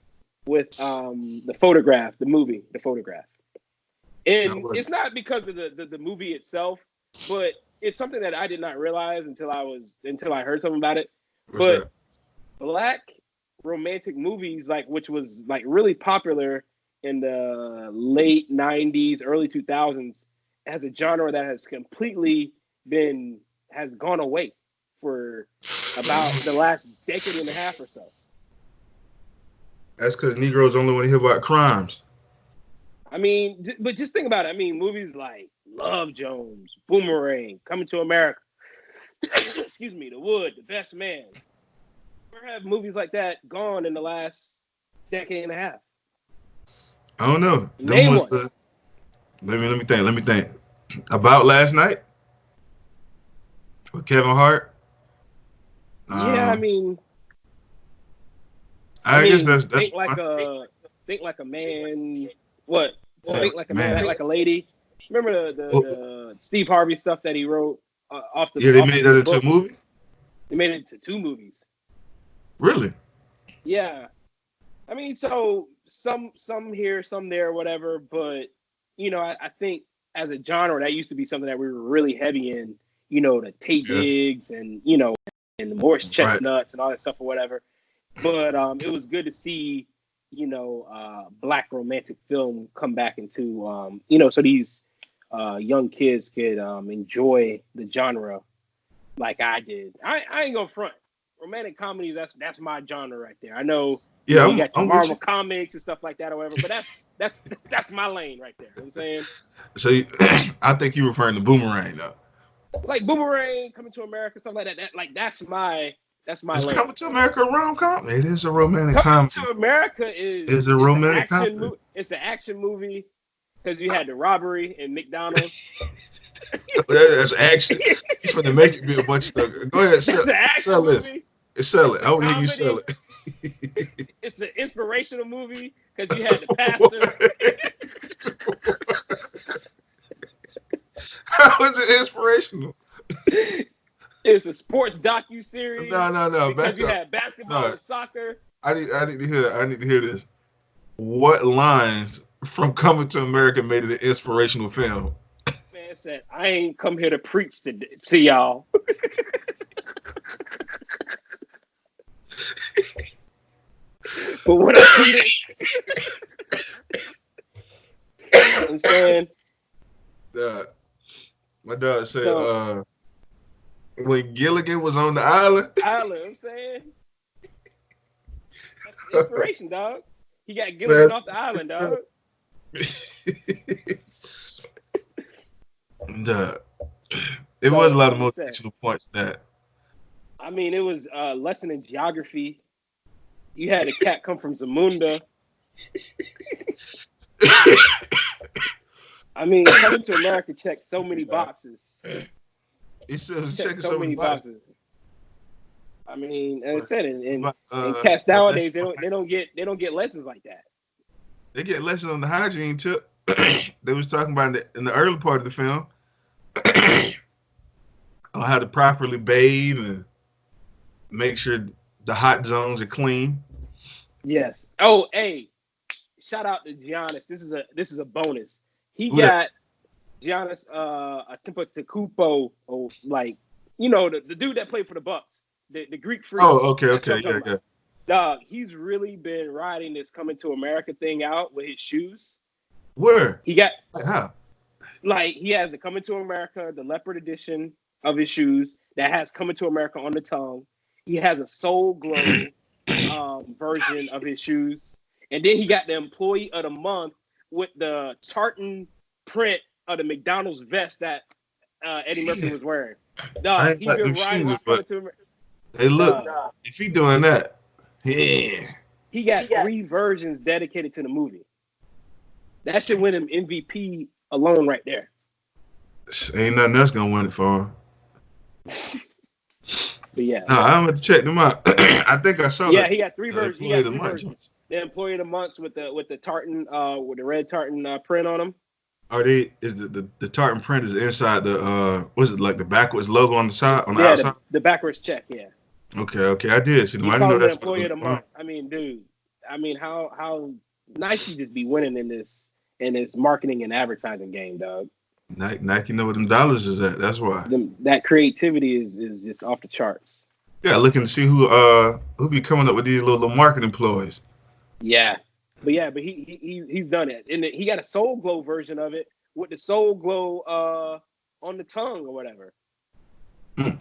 the photograph, the movie, the photograph. Now And what? it's not because of the movie itself, but it's something that I did not realize until I heard something about it. What's But that? black romantic movies, like which was like really popular in the late '90s, early 2000s, as a genre that has completely been has gone away for about the last decade and a half or so. That's because Negroes only want to hear about crimes. I mean, but just think about it. I mean, movies like Love Jones, Boomerang, Coming to America, excuse me, The Wood, The Best Man. Where have movies like that gone in the last decade and a half. I don't know. Them Name was one. the let me think. About Last Night with Kevin Hart. Yeah, Um, I I guess mean, that's one. think like a man. What? Oh, Think like a man, act man. like a lady. Remember Oh, the Steve Harvey stuff that he wrote yeah, they off made of that his into a book. movie. They made it into 2 movies. Really? Yeah, I mean, so some here, some there, whatever. But I think as a genre, that used to be something that we were really heavy in. The Tay Yeah. Diggs and and the Morris Right. Chestnuts and all that stuff or whatever. But it was good to see black romantic film come back into so these young kids could enjoy the genre like I did. I ain't gonna front. Romantic comedies, that's my genre right there. I know, Yeah, you got your I'm with you. Marvel comics and stuff like that or whatever, but that's my lane right there. You know what I'm saying? So I think you're referring to Boomerang though. Like Boomerang, Coming to America, stuff like that. That's my Is lane. Coming to America a rom-com? It is a romantic Coming comedy. to America is It's a it's an romantic action comedy. movie. It's an action movie because you had the robbery in McDonald's. That's action. He's trying to make it be a bunch of stuff. Go ahead, That's an action sell this. movie. Sell It's it. a I want to hear you sell comedy. it. It's an inspirational movie because you had the pastor. How is it inspirational? It's a sports docu series No. because Back you up. had basketball No, and soccer. I need to hear. I need to hear this. What lines from Coming to America made it an inspirational film? Man said, "I ain't come here to preach to y'all." But when I see this, I'm saying Uh, my dog said, so. when Gilligan was on the island. Island, I'm saying that's the inspiration, dog. He got Man, Gilligan off the island, dog. and, it was a So lot of like I said, motivational points that. it was a lesson in geography. You had a cat come from Zamunda. Coming to America checked so many boxes. He said was Checked checking so so many many boxes. boxes. As I said, and Uh, cats a lesson nowadays they don't get lessons like that. they get a lesson on the hygiene tip. They was talking about in the early part of the film on how to properly bathe and make sure the hot zones are clean. Yes. Oh, hey, shout out to Giannis. This is a bonus. He Who that? got Giannis Antetokounmpo, or the dude that played for the Bucks, the Greek freak. Oh, okay, That's what I'm yeah, talking about. Dog, he's really been riding this coming to America thing out with his shoes. Where? He got Like how? he has the Coming to America, the leopard edition of his shoes that has Coming to America on the tongue. He has a Soul Glow version of his shoes, and then he got the Employee of the Month with the tartan print of the McDonald's vest that Eddie Murphy was wearing. I Dog, ain't he's got them been riding shoes, this Coming but to America. hey, look, Dog, if he doing that, yeah, he got 3 versions dedicated to the movie. That should win him MVP alone right there. ain't nothing else gonna win it for him. But yeah, No, I'm gonna check them out. I think I saw yeah, the he got 3 versions. He employee of got the 3 month versions. joints. The Employee of the Months with the tartan with the red tartan print on them. Are they? Is the tartan print is inside the was it like the backwards logo on the side on the Yeah, outside? the backwards check. Yeah, Okay, I did see them. he I didn't calls know him the that's what it Employee was. of the Month. Dude. How nice he just be winning in this marketing and advertising game, dog. Nike know what them dollars is at. That's why. That creativity is just off the charts. Yeah, looking to see who be coming up with these little marketing ploys. Yeah, but he's done it, and he got a Soul Glow version of it with the Soul Glow on the tongue or whatever. I'm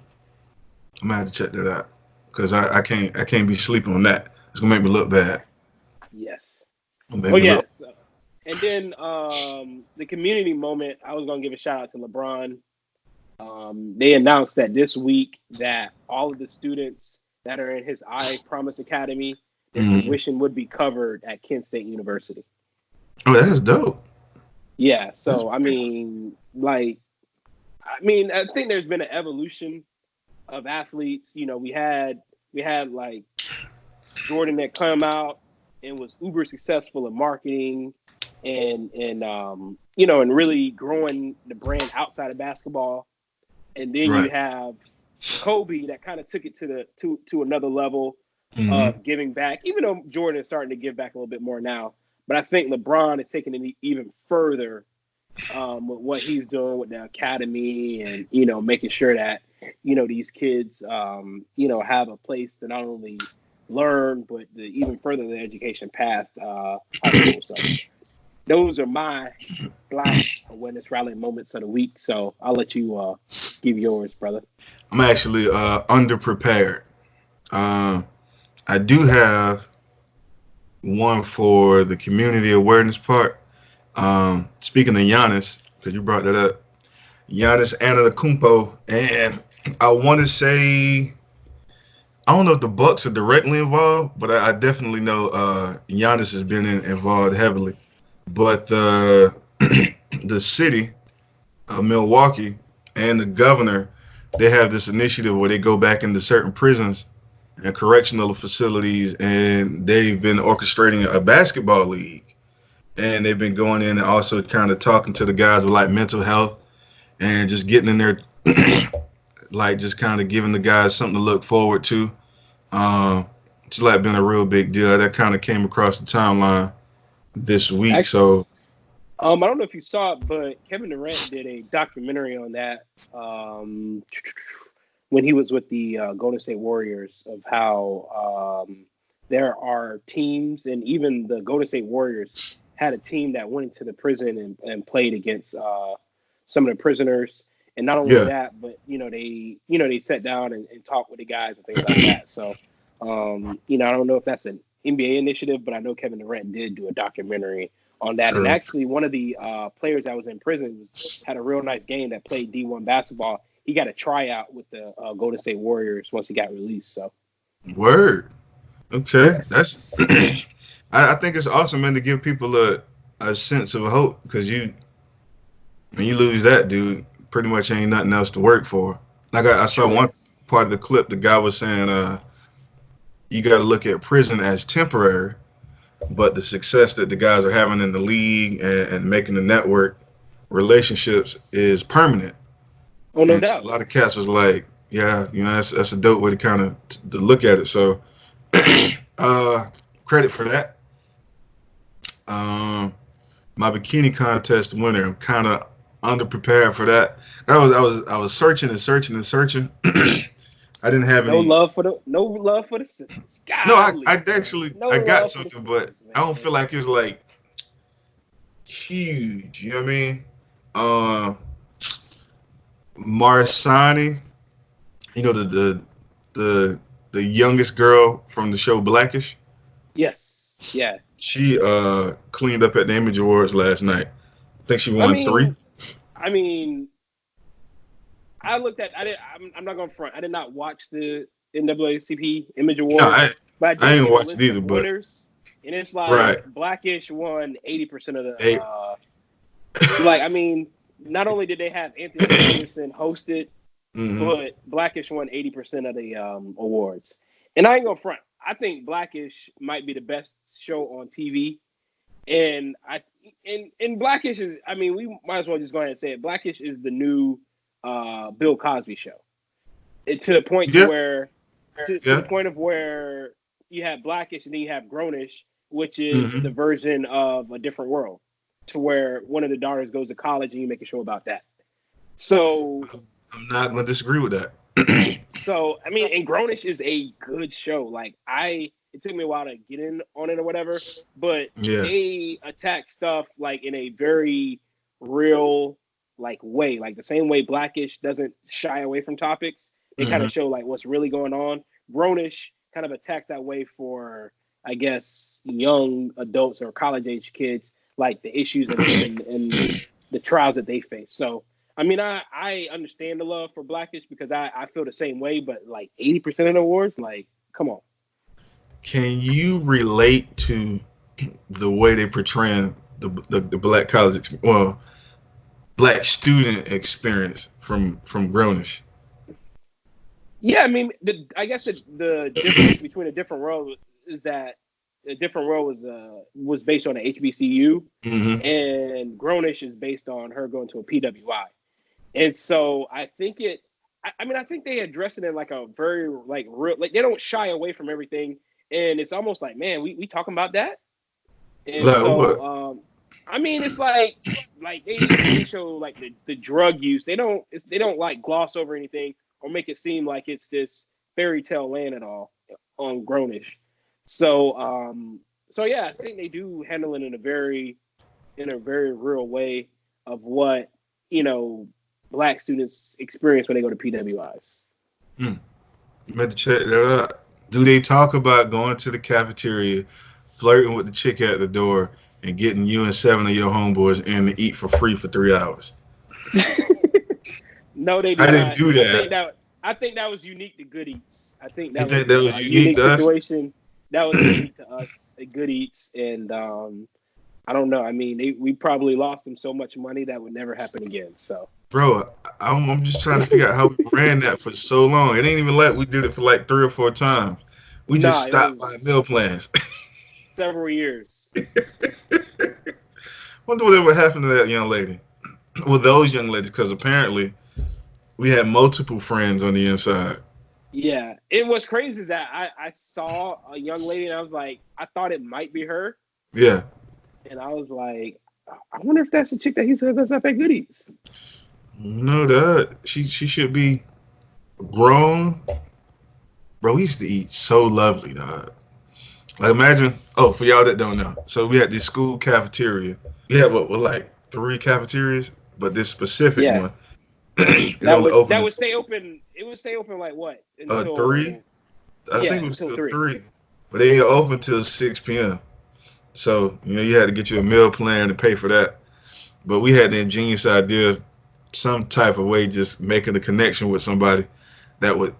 gonna have to check that out because I can't be sleeping on that. It's gonna make me look bad. Yes. It'll make Oh me look. yes. And then the community moment, I was gonna give a shout out to LeBron. They announced that this week that all of the students that are in his I Promise Academy, their tuition would be covered at Kent State University. Oh, that's dope. Yeah, so I mean, I think there's been an evolution of athletes. You know, we had like Jordan that come out and was uber successful in marketing and really growing the brand outside of basketball. And then you Right. have Kobe that kind of took it to another level Mm-hmm. of giving back, even though Jordan is starting to give back a little bit more now. But I think LeBron is taking it even further with what he's doing with the academy and, making sure that, these kids, have a place to not only learn, but to even further their education past high school. So those are my Black Awareness Rally moments of the week. So I'll let you give yours, brother. I'm actually underprepared. Um, I do have one for the community awareness part. Speaking of Giannis, because you brought that up, Giannis Antetokounmpo, and I want to say I don't know if the Bucks are directly involved, but I definitely know Giannis has been involved heavily. But the city of Milwaukee and the governor, they have this initiative where they go back into certain prisons and correctional facilities, and they've been orchestrating a basketball league. And they've been going in and also kind of talking to the guys with like mental health and just getting in there, like just kind of giving the guys something to look forward to. Um, it's like been a real big deal. That kind of came across the timeline this week. Actually, So I don't know if you saw it, but Kevin Durant did a documentary on that when he was with the Golden State Warriors of how there are teams, and even the Golden State Warriors had a team that went into the prison and played against some of the prisoners. And not only yeah, that, but they sat down and talked with the guys and things like that. So I don't know if that's an NBA initiative, but I know Kevin Durant did do a documentary on that. And true. actually, one of the players that was in prison had a real nice game that played D1 basketball. He got a tryout with the Golden State Warriors once he got released. So Word. Okay, that's. yes, I think it's awesome, man, to give people a sense of hope because when you lose that dude, pretty much ain't nothing else to work for. Like I saw true. one part of the clip, the guy was saying, you got to look at prison as temporary, but the success that the guys are having in the league and making the network relationships is permanent. Oh, no And so a doubt. lot of cats was like, yeah, that's a dope way to kind of to look at it. So uh, credit for that. Um, my bikini contest winner, I'm kind of underprepared for that. I was searching and searching and searching. I didn't have No any. love for the sisters. No, I Golly, man. actually No I got love for the something, but sisters, I don't man. feel like it's like huge. You know what I mean? Uh, Marsani, you know the the youngest girl from the show Blackish. Yes. Yeah. She cleaned up at the Image Awards last night. I think she I won three. mean, I mean, I looked at. I did. I'm not going to front. I did not watch the NAACP Image No, Awards, but I I did ain't see the watched it list either, of but winners, and it's like right. Blackish won 80% of the. They I mean, not only did they have Anthony Anderson hosted, hmm but Blackish won 80% of the awards. And I ain't gonna front. I think Blackish might be the best show on TV. And Blackish is. I mean, we might as well just go ahead and say it. Blackish is the new Bill Cosby show. To the point to yeah, where to the yeah. point of where you have Blackish and then you have Grownish, which is hmm the version of A Different World, to where one of the daughters goes to college and you make a show about that. So I'm not gonna disagree with that. I mean, and Grownish is a good show. It took me a while to get in on it or whatever, but Yeah. they attack stuff like in a very real way, like the same way Blackish doesn't shy away from topics. They kind hmm of show like what's really going on. Grownish kind of attacks that way for, I guess, young adults or college age kids, like the issues and the trials that they face. So I mean, I understand the love for Blackish because I feel the same way, but like 80% of the awards, like, come on. Can you relate to the way they portray the black well, black student experience from Grownish? Yeah, I mean, I guess the difference between a different world is that a different world was based on an HBCU, Mm-hmm. and Grownish is based on her going to a PWI. And so I think I mean, I think they address it in like a very like real, like they don't shy away from everything, and it's almost like, man, we talking about that. And Like so, what? I mean, it's like they show like the drug use. They don't like gloss over anything or make it seem like it's this fairy tale land at all on Grownish. So, so yeah, I think they do handle it in a very real way of what you know black students experience when they go to PWIs. Hmm. Meant to check that out. Do they talk about going to the cafeteria, flirting with the chick at the door, and getting you and 7 of your homeboys in to eat for free for 3 hours? No, they do I didn't not. do that. I think that was unique to Good Eats. I think You that was think that was a unique unique to us? situation. That was unique to us at Good Eats, and I don't know. I mean, we probably lost them so much money that would never happen again. So, Bro, I'm just trying to figure out how we ran that for so long. It ain't even like we did it for like 3 or 4 times. We just nah, it stopped by was meal plans. several years. Wonder what happened to that young lady. Well, those young ladies, because apparently we had multiple friends on the inside. Yeah, it was crazy is that I saw a young lady and I was like, I thought it might be her, Yeah. and I was like, I wonder if that's the chick that he said that's up at Good Eats. No, that she should be grown. Bro, we used to eat so lovely, dog. Like imagine, oh, for y'all that don't know. So we had this school cafeteria. We had what like 3 cafeterias, but this specific Yeah, one it only that opened would stay open. It would stay open like what three. until I think yeah it was until still three. 3. But they didn't open till 6 p.m. So, you had to get you a meal plan to pay for that. But we had the ingenious idea, some type of way, just making a connection with somebody that would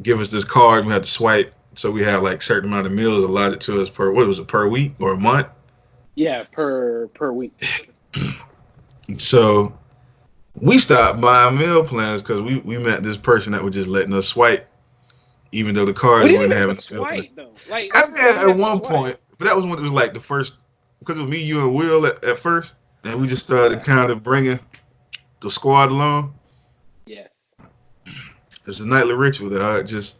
give us this card. We had to swipe, so we had like certain amount of meals allotted to us per what was it per week or a month. Yeah, per week. So we stopped buying meal plans because we met this person that was just letting us swipe, even though the We cards didn't wouldn't even have have to a meal plan. swipe though. Like I that's the thing, mean, we at didn't have to one swipe. point, but that was when it was like the first, because it was me, you, and Will at first, and we just started Yeah. kind of bringing the squad along. Yes. It's a nightly ritual that just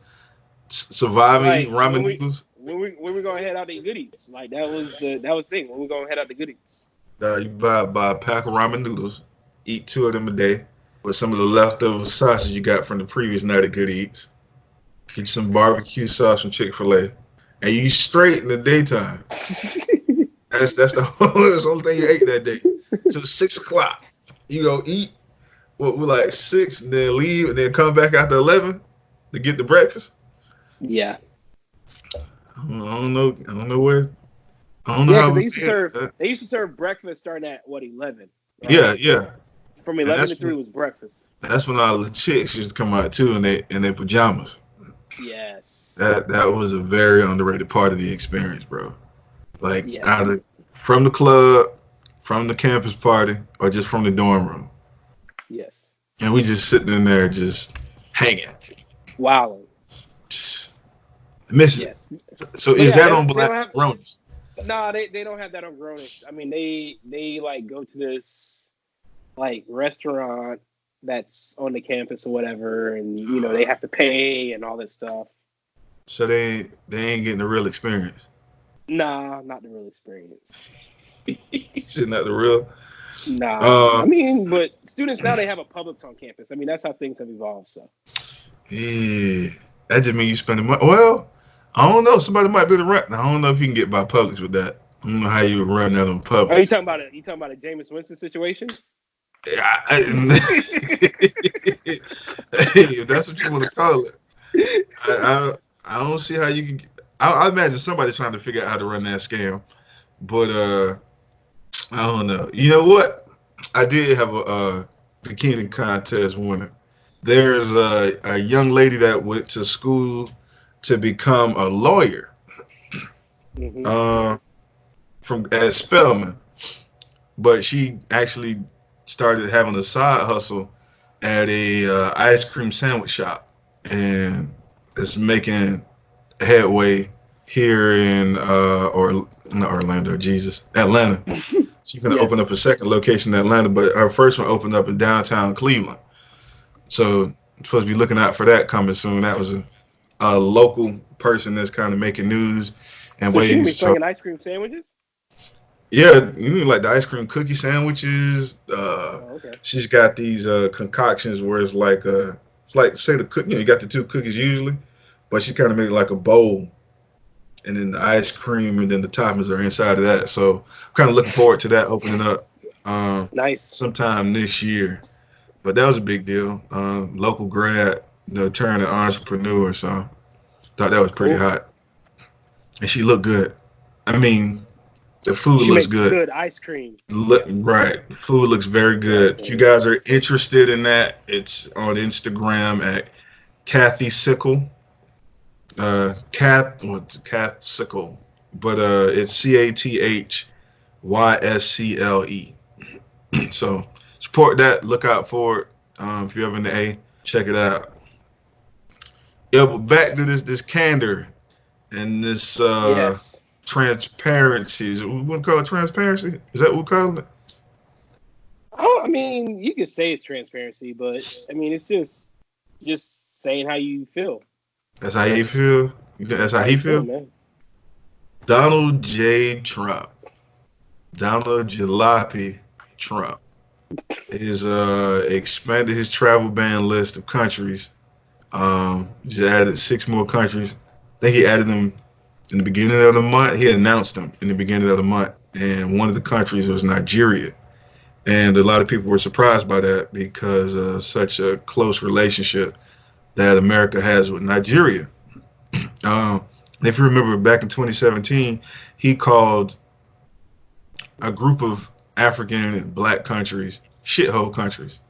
surviving Like eating ramen noodles. when we gonna head out to eat Goodies. Like that was the thing when we gonna head out to Goodies. You buy a pack of ramen noodles, eat 2 of them a day with some of the leftover sausage you got from the previous night at Good Eats. Get you some barbecue sauce from Chick-fil-A, and you straight in the daytime. That's that's the only thing you ate that day. So 6 o'clock, you go eat. What we like 6, and then leave, and then come back after 11 to get the breakfast. Yeah. I don't know. I don't know where. I don't know Yeah, how because we did that. they used to serve breakfast starting at what 11, right? Yeah, yeah. From And 11 to 3 was breakfast. that's when all the chicks used to come out too in their pajamas. Yes. That was a very underrated part of the experience, bro. Like Yes. either from the club, from the campus party, or just from the dorm room. Yes. And we just sitting in there just hanging. Wow. Miss it. Yes. So But is yeah, that on they Black don't have Ronis? no, they don't have that on Grownish. I mean, they like go to this like restaurant that's on the campus or whatever, and they have to pay and all that stuff. So they ain't getting the real experience. Nah, not the real experience. Is not the real? Nah, I Uh, mean, but students now they have a Publix on campus. I mean, that's how things have evolved. So yeah. That just means you spending money. Well, I don't know. Somebody might be the rent. I don't know if you can get by Publix with that. I don't know how you would run that on are you Publix. talking about it? You talking about a Jameis Winston situation? If that's what you want to call it, I don't see how you can. I imagine somebody's trying to figure out how to run that scam, but I don't know. You know what? I did have a bikini contest winner. There's a young lady that went to school to become a lawyer, Mm-hmm. uh, from at Spelman, but she actually started having a side hustle at a ice cream sandwich shop, and it's making headway here in or not Orlando, Jesus, Atlanta. She's gonna Yeah. open up a second location in Atlanta, but her first one opened up in downtown Cleveland. So I'm supposed to be looking out for that coming soon. That was a local person that's kind of making news and So she gonna be waves. So slinging ice cream sandwiches? yeah, you know, like the ice cream cookie sandwiches. Oh, okay. She's got these concoctions where it's like say the cook. You know, you got the two cookies usually, but she kind of made it like a bowl, and then the ice cream, and then the toppings are inside of that. So I'm kind of looking forward to that opening up um, Nice. sometime this year. But that was a big deal. Local grad, turning entrepreneur. So thought that was pretty Cool. hot, and she looked good. I mean, the food She looks makes good. good ice cream. Look right. Food looks very Good ice good. If you cream. guys are interested in that, it's on Instagram at Kathy Sickle. Kath Sickle, but it's CATHYSCLE. So support that. Look out for it. If you're ever in the A, check it out. Yeah, but back to this candor and this Yes. transparency. Is it, we want to call it transparency? Is that what we call it? Oh, I mean, you could say it's transparency, but I mean, it's just saying how you feel. That's how you feel. You think that's how How he you feel, feel? man. Donald J. Trump. Donald Jalopy Trump is expanded his travel ban list of countries. Just added six more countries. I think he added them in the beginning of the month. He announced them in the beginning of the month, and one of the countries was Nigeria. And a lot of people were surprised by that because of such a close relationship that America has with Nigeria. Um, if you remember back in 2017, he called a group of African and black countries shithole countries.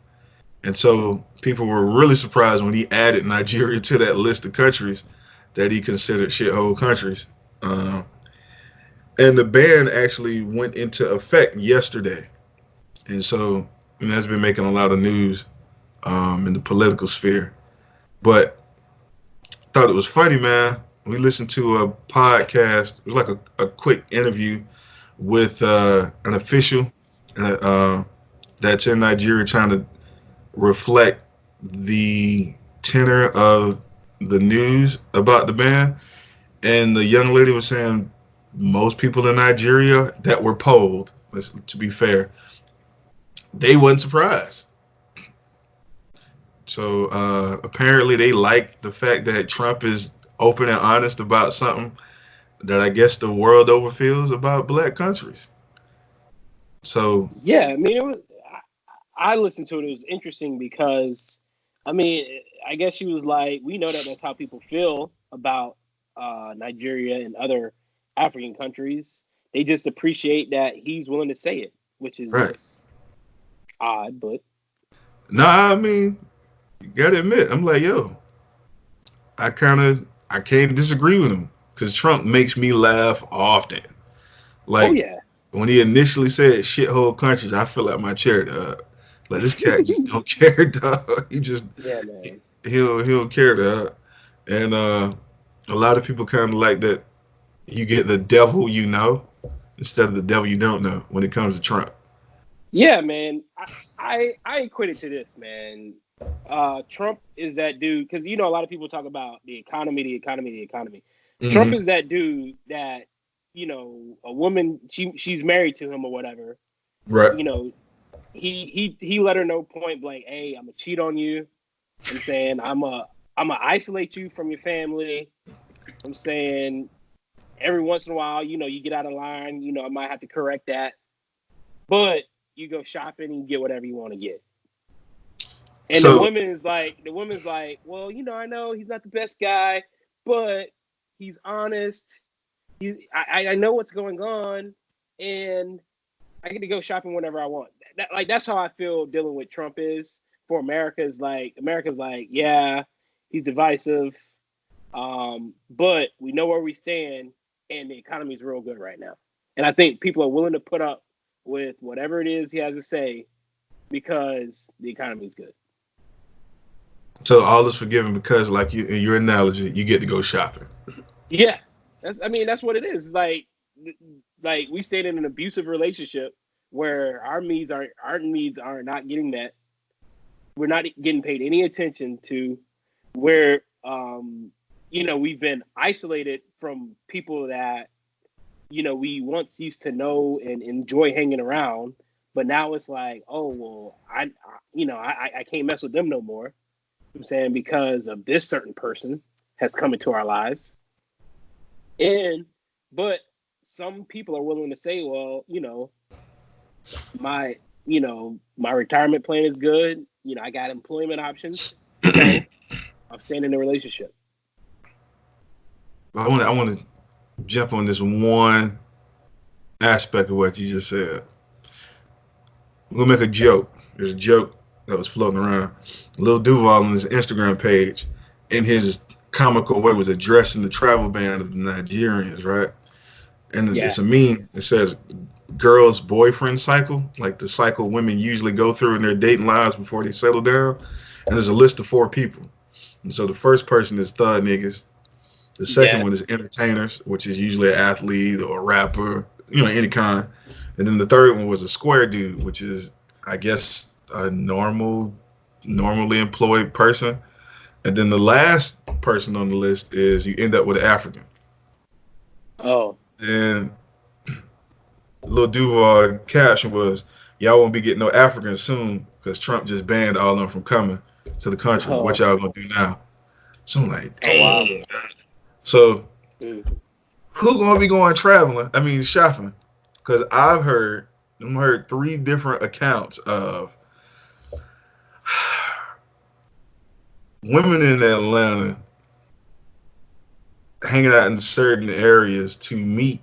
And so people were really surprised when he added Nigeria to that list of countries that he considered shithole countries. Uh, and the ban actually went into effect yesterday. And so that's been making a lot of news in the political sphere. But thought it was funny, man. We listened to a podcast. It was like a quick interview with an official that's in Nigeria trying to reflect the tenor of the news about the ban. And the young lady was saying most people in Nigeria that were polled, to be fair, they wasn't surprised. So apparently they like the fact that Trump is open and honest about something that I guess the world over feels about black countries. So Yeah, I mean, it was. I listened to it. It was interesting because, I mean, I guess she was like, we know that that's how people feel about Nigeria and other African countries. They just appreciate that he's willing to say it, which right. is odd, but Nah, I mean, you gotta admit, I'm like, yo, I can't disagree with him because Trump makes me laugh often. oh Like yeah, when he initially said shithole countries, I feel like my chair, dog. Like this cat just don't care, dog. He just yeah, man. he'll care, dog. And a lot of people kind of like that. You get the devil you know instead of the devil you don't know when it comes to Trump. Yeah, man. I equate it to this, man. Trump is that dude because a lot of people talk about the economy, the economy, the economy. Trump Hmm. is that dude that a woman she's married to him or whatever. Right. You know, he let her know point blank, hey, I'm gonna cheat on you. I'm saying I'm gonna isolate you from your family. I'm saying every once in a while, you get out of line. I might have to correct that, but you go shopping and you get whatever you want to get. And So the woman's like, well, I know he's not the best guy, but he's honest. I know what's going on, and I get to go shopping whenever I want. That's how I feel dealing with Trump is for America. Is like America's like, yeah, he's divisive, but we know where we stand. and the economy is real good right now. And I think people are willing to put up with whatever it is he has to say because the economy is good. So all is forgiven because, like you in your analogy, you get to go shopping. Yeah, that's what it is. It's like we stayed in an abusive relationship where our needs are not getting met. We're not getting paid any attention to. Where we've been isolated from people that we once used to know and enjoy hanging around, but now it's like, oh well, I can't mess with them no more. I'm saying because of this certain person has come into our lives, but some people are willing to say, well, my my retirement plan is good. I got employment options, so I'm staying in a relationship. I want to jump on this one aspect of what you just said. I'm gonna make a joke. There's a joke that was floating around. Lil Duval on his Instagram page, in his comical way, was addressing the travel ban of the Nigerians, right? And Yeah, it's a meme. It says, "Girls' boyfriend cycle," like the cycle women usually go through in their dating lives before they settle down. And there's a list of 4 people. And so the first person is thug niggas. The second yeah, one is entertainers, which is usually an athlete or a rapper, any kind. And then the third one was a square dude, which is, I guess, a normally employed person. And then the last person on the list is you end up with an African. oh, And Lil Duval caption was, "Y'all won't be getting no Africans soon because Trump just banned all of them from coming to the country. What oh, y'all gonna do now?" So I'm like, oh, wow. dang. So Mm. who gonna be going traveling? I mean, shopping? Because I've heard 3 different accounts of women in Atlanta hanging out in certain areas to meet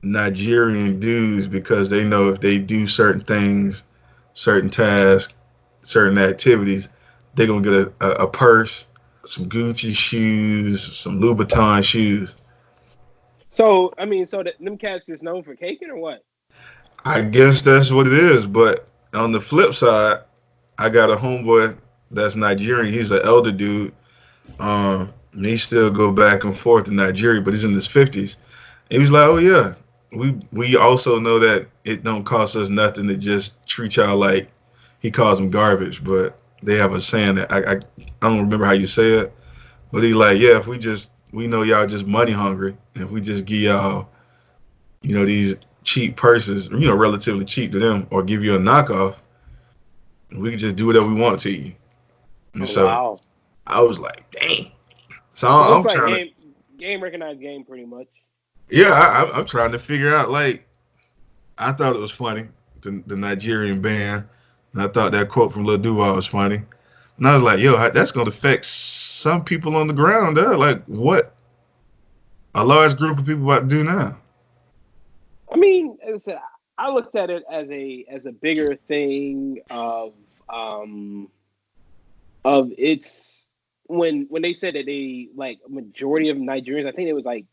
Nigerian dudes because they know if they do certain things, certain tasks, certain activities, they're gonna get a purse, some Gucci shoes, some Louboutin shoes. So them cats is known for caking or what? I guess that's what it is. But on the flip side, I got a homeboy that's Nigerian. He's an elder dude. And he still go back and forth to Nigeria, but he's in his 50s. He was like, "Oh yeah, we also know that it don't cost us nothing to just treat y'all like," he calls them garbage, but they have a saying that I don't remember how you say it, but he like, yeah, if we know y'all just money hungry, and if we just give y'all these cheap purses, relatively cheap to them, or give you a knockoff, we can just do whatever we want to you. And Oh so wow. I was like, dang. So So it's I'm like trying to, game recognized game pretty much. yeah, I'm trying to figure out. Like, I thought it was funny, the Nigerian band, and I thought that quote from Lil Duval was funny. And I was like, yo, that's gonna affect some people on the ground. There, like, what a large group of people about to do now? I mean, as I said, I looked at it as a bigger thing um of it's when they said that they like a majority of Nigerians. I think it was like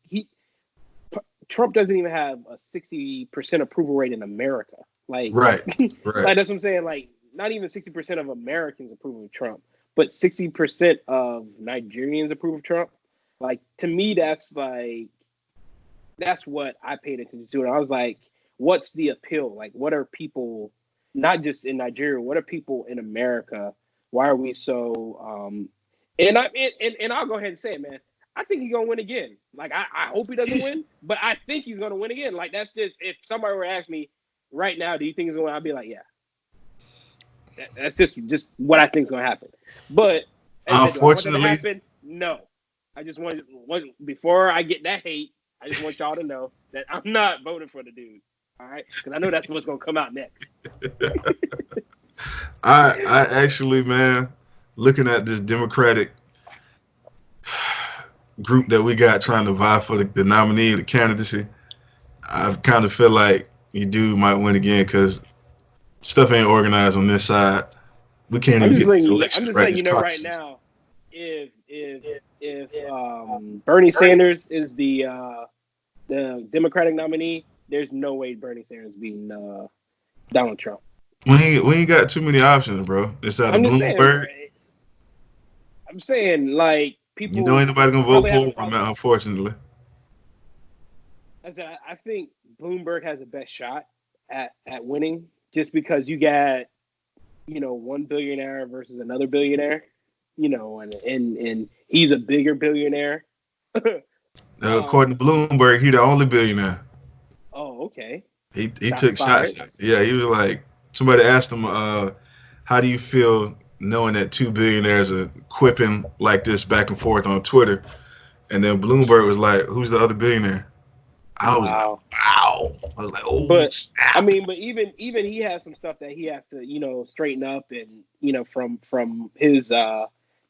Trump doesn't even have a 60% approval rate in America. Like, Right, right. like that's what I'm saying. Like, not even 60% of Americans approve of Trump, but 60% of Nigerians approve of Trump. Like, to me, that's what I paid attention to. And I was like, what's the appeal? Like, what are people, not just in Nigeria, what are people in America? Why are we so and I'll go ahead and say it, man. I think he's gonna win again. Like I hope he doesn't win, but I think he's gonna win again. Like that's just if somebody were to ask me right now, do you think he's gonna win? I'd be like, yeah. That's just what I think is gonna happen. But as I said, do I want that to Unfortunately, happen? No. I just want before I get that hate, I just want y'all to know that I'm not voting for the dude. All right, because I know that's what's gonna come out next. I actually, man, looking at this Democratic group that we got trying to vie for the nominee, the candidacy, I kind of feel like you do might win again because stuff ain't organized on this side. We can't even get these I'm elections just right. letting These you know right caucuses. now, if Bernie Sanders is the the Democratic nominee, there's no way Bernie Sanders beating Donald Trump. We ain't got too many options, bro. It's out of I'm just saying, bro. Bloomberg. I'm saying like You know, people ain't nobody gonna vote probably have for a him, problem. unfortunately. I said I think Bloomberg has the best shot at winning just because you got one billionaire versus another billionaire, and he's a bigger billionaire. According to Bloomberg, he the only billionaire. Oh, okay. He Shots took fired. shots. Yeah, he was like somebody asked him, how do you feel knowing that two billionaires are quipping like this back and forth on Twitter? And then Bloomberg was like, who's the other billionaire? I was like, Wow. wow. I was like, oh But I snap. mean, but even he has some stuff that he has to straighten up and from his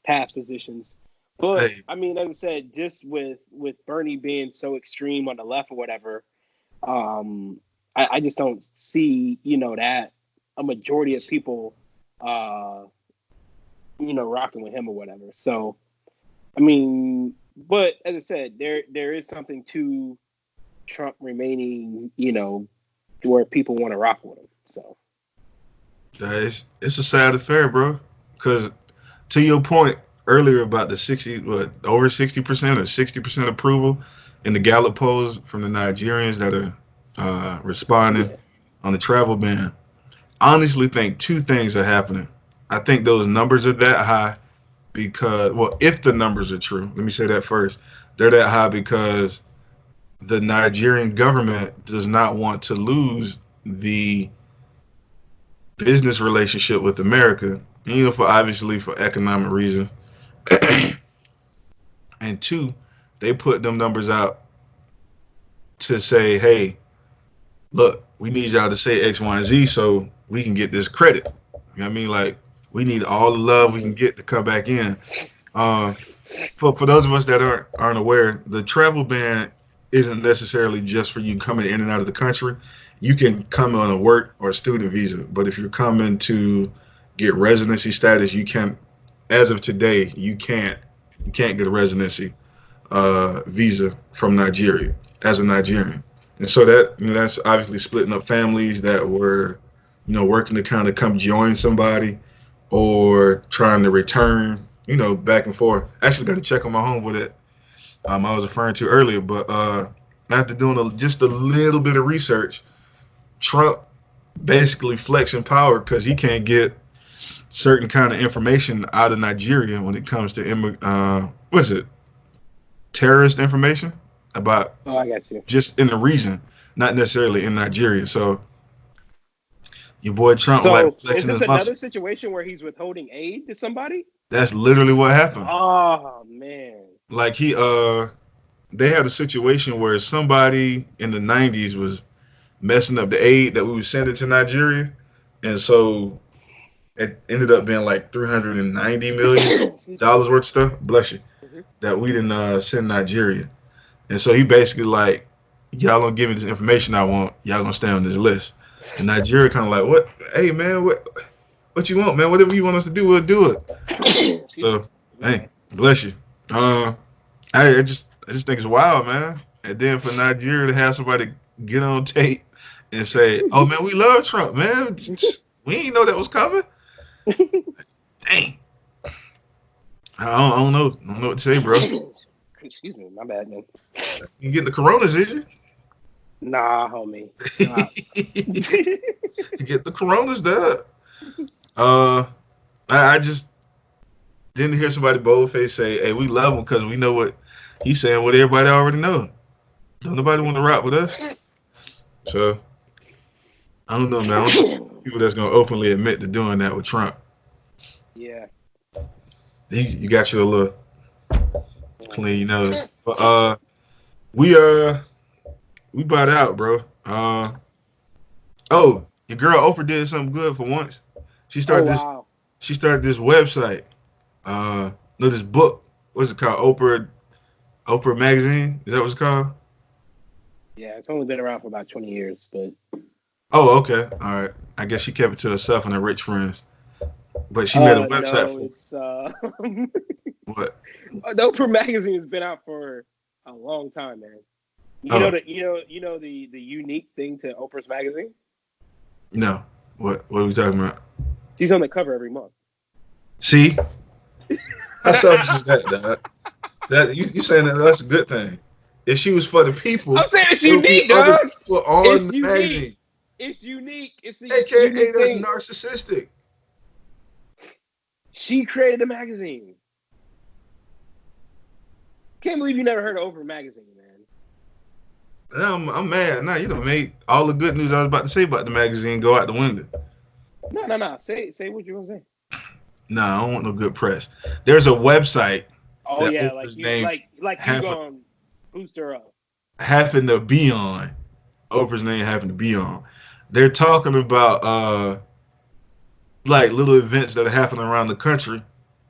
past positions. But Hey, I mean, like I said, just with Bernie being so extreme on the left or whatever, um, I just don't see that a majority of people rocking with him or whatever. So I mean, but as I said, there is something to Trump remaining, where people want to rock with him. So it's a sad affair, bro. Because to your point earlier about the 60, what, over 60% or 60% approval in the Gallup polls from the Nigerians that are responding yeah, on the travel ban, I honestly think two things are happening. I think those numbers are that high because, well, if the numbers are true, let me say that first. They're that high because the Nigerian government does not want to lose the business relationship with America, for obviously for economic reasons. And two, they put them numbers out to say, hey, look, we need y'all to say X, Y, and Z so we can get this credit. You know what I mean? Like, we need all the love we can get to come back in. Uh, for those of us that aren't aware, the travel ban isn't necessarily just for you coming in and out of the country. You can come on a work or student visa, but if you're coming to get residency status, you can. As of today, you can't get a residency visa from Nigeria as a Nigerian, and so that's obviously splitting up families that were working to kind of come join somebody or trying to return back and forth. Actually, got to check on my homeboy that I was referring to earlier, but after doing just a little bit of research, Trump basically flexing power because he can't get certain kind of information out of Nigeria when it comes to what's it, terrorist information about oh, I got you. just in the region, not necessarily in Nigeria. So your boy Trump like So is flexing this his muscle. another situation where he's withholding aid to somebody? That's literally what happened. Oh man. Like they had a situation where somebody in the '90s was messing up the aid that we were sending to Nigeria, and so it ended up being like $390 million Excuse me. worth of stuff. Bless you. Hmm. That we didn't send Nigeria, and so he basically like, y'all don't give me this information I want. Y'all gonna stay on this list. And Nigeria kind of like, what? Hey man, what you want, man? Whatever you want us to do, we'll do it. Excuse me. So, My hey, bad. bless you. Uh, I just think it's wild, man. And then for Nigeria to have somebody get on tape and say, "Oh man, we love Trump, man. We didn't know that was coming." Dang, I don't know. I don't know what to say, bro. Excuse me. My bad, man. You getting the coronas, did you? Nah, homie. Chill out. You get the coronas, dog. Uh, I just didn't hear somebody boldface say, "Hey, we love him because we know what he's saying. What everybody already know. Don't nobody want to rock with us." So I don't know, man. I don't think people that's gonna openly admit to doing that with Trump. Yeah. You got your little clean your nose. But we we bought out, bro. Oh, your girl Oprah did something good for once. She Oh started this wow. she started this website. No, this book. What's it called? Oprah magazine. Is that what it's called? Yeah, it's only been around for about 20 years, but Oh, okay. All right. I guess she kept it to herself and her rich friends. But she made a website no, for it's what? the Oprah magazine has been out for a long time, man. Oh The unique thing to Oprah's magazine. no, what are we talking about? She's on the cover every month. See, how selfish is that, dog? That you saying that's a good thing? If she was for the people, I'm saying it's there would be unique, other dog. people on It's the unique. magazine. It's unique. It's a AKA, unique that's thing. narcissistic. She created a magazine. Can't believe you never heard of Oprah magazine, man. I'm mad. Now you done made all the good news I was about to say about the magazine go out the window. No. Say what you want to say. Nah, I don't want no good press. There's a website Oh that yeah, Oprah's name like you happen, gonna boost her up. happened to be on. Oprah's name happened to be on. They're talking about like little events that are happening around the country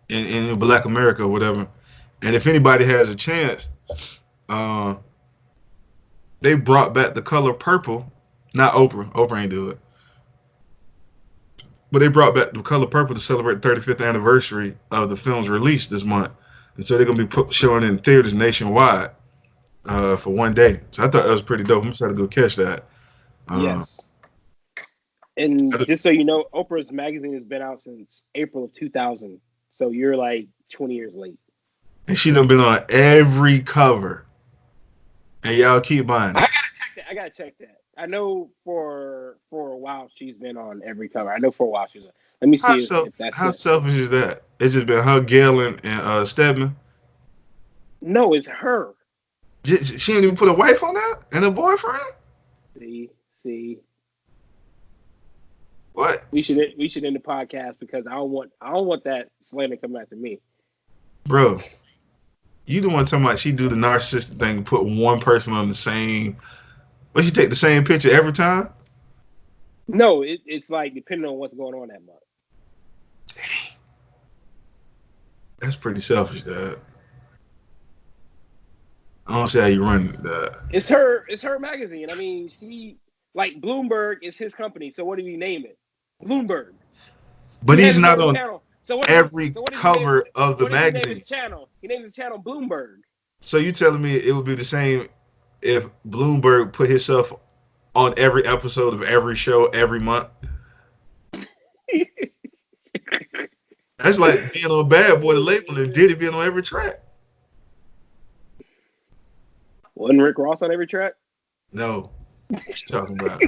in Black America or whatever. And if anybody has a chance, uh, they brought back the color purple. Not Oprah. Oprah ain't do it. But they brought back the color purple to celebrate the 35th anniversary of the film's release this month. And so they're going to be showing in theaters nationwide for one day. So I thought that was pretty dope. I'm excited to go catch that. Uh, Yes. And just so you know, Oprah's magazine has been out since April of 2000. So you're like 20 years late. and she done been on every cover. And y'all keep buying it. I gotta check that. I know for a while she's been on every cover. I know for a while she's on. Let me see if that's How it. selfish is that? It's just been her, Gail, and Stedman. No, it's her. She didn't even put a wife on that and a boyfriend. See. What, We should end the podcast because I don't want that slander coming after me. bro? You the one talking about she do the narcissistic thing and put one person on the same. But she take the same picture every time. No, it's like depending on what's going on that month. That's pretty selfish, dad. I don't see how you run that. It's her magazine. I mean, she like Bloomberg is his company. So what did he name it? Bloomberg. But He has he's his not own on channel. So every what did he name? cover of the What did he name his magazine. channel? He named his channel Bloomberg. So you telling me it would be the same if Bloomberg put himself on every episode of every show every month? That's like being on Bad Boy, the label, and Diddy being on every track. Wasn't Rick Ross on every track? No, what you talking about?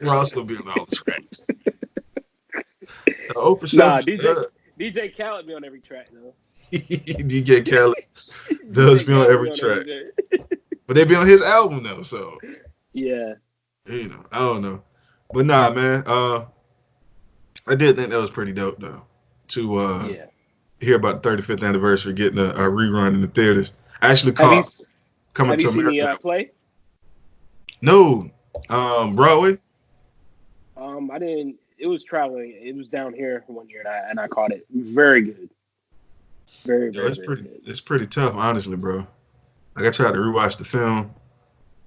Ross will be on all the tracks. Oprah Nah, selfish. DJ Khaled be on every track though. DJ Khaled does DJ be on Khaled every be on track, every but they be on his album though. So Yeah. I don't know. But nah, man. I did think that was pretty dope though to Yeah. hear about the 35th anniversary getting a rerun in the theaters. I actually Have you caught Coming to seen America. the play? No, Broadway. I didn't. It was traveling. It was down here one year, and I caught it. Very good. Very Yo, very very good. it's pretty tough, honestly, bro. Like I tried to rewatch the film.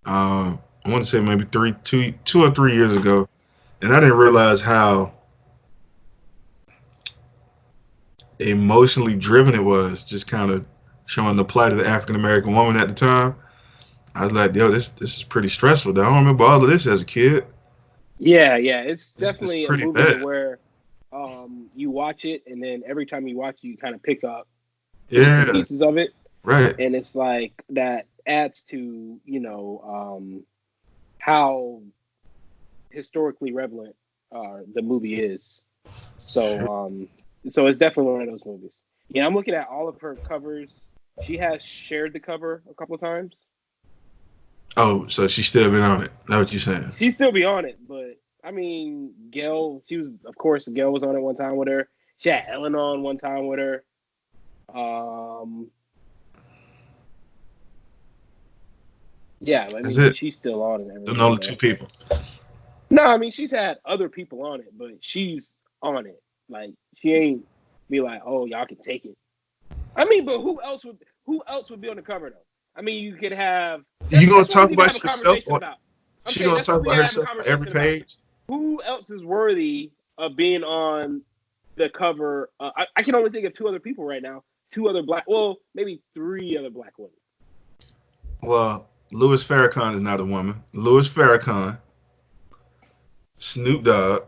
I want to say maybe 2 or 3 years ago, and I didn't realize how emotionally driven it was. Just kind of showing the plight of the African American woman at the time. I was like, yo, this is pretty stressful. Though. I don't remember all of this as a kid. Yeah. It's It's definitely a pretty movie to bad. where you watch it, and then every time you watch it, you kind of pick up bits and Yeah, pieces of it, right. and it's like that adds to how historically relevant the movie is. So it's definitely one of those movies. Yeah, I'm looking at all of her covers. She has shared the cover a couple of times. Oh, so she's still been on it. That's what you're saying. She'd still be on it, but I mean, Gail. Gail was on it one time with her. She had Ellen on one time with her. Yeah, I That's mean, it. she's still on it. And Don't know everything, the two people. No, I mean, she's had other people on it, but she's on it. Like, she ain't be like, oh, y'all can take it. I mean, but who else would be on the cover though? I mean, you could have. You gonna That's what we talk need to about have a yourself, conversation or about. I'm she saying gonna that's what talk we about have a herself on every conversation about. page? Who else is worthy of being on the cover? I can only think of two other people right now. Two other black. Well, maybe three other black women. Well, Louis Farrakhan is not a woman. Louis Farrakhan, Snoop Dogg,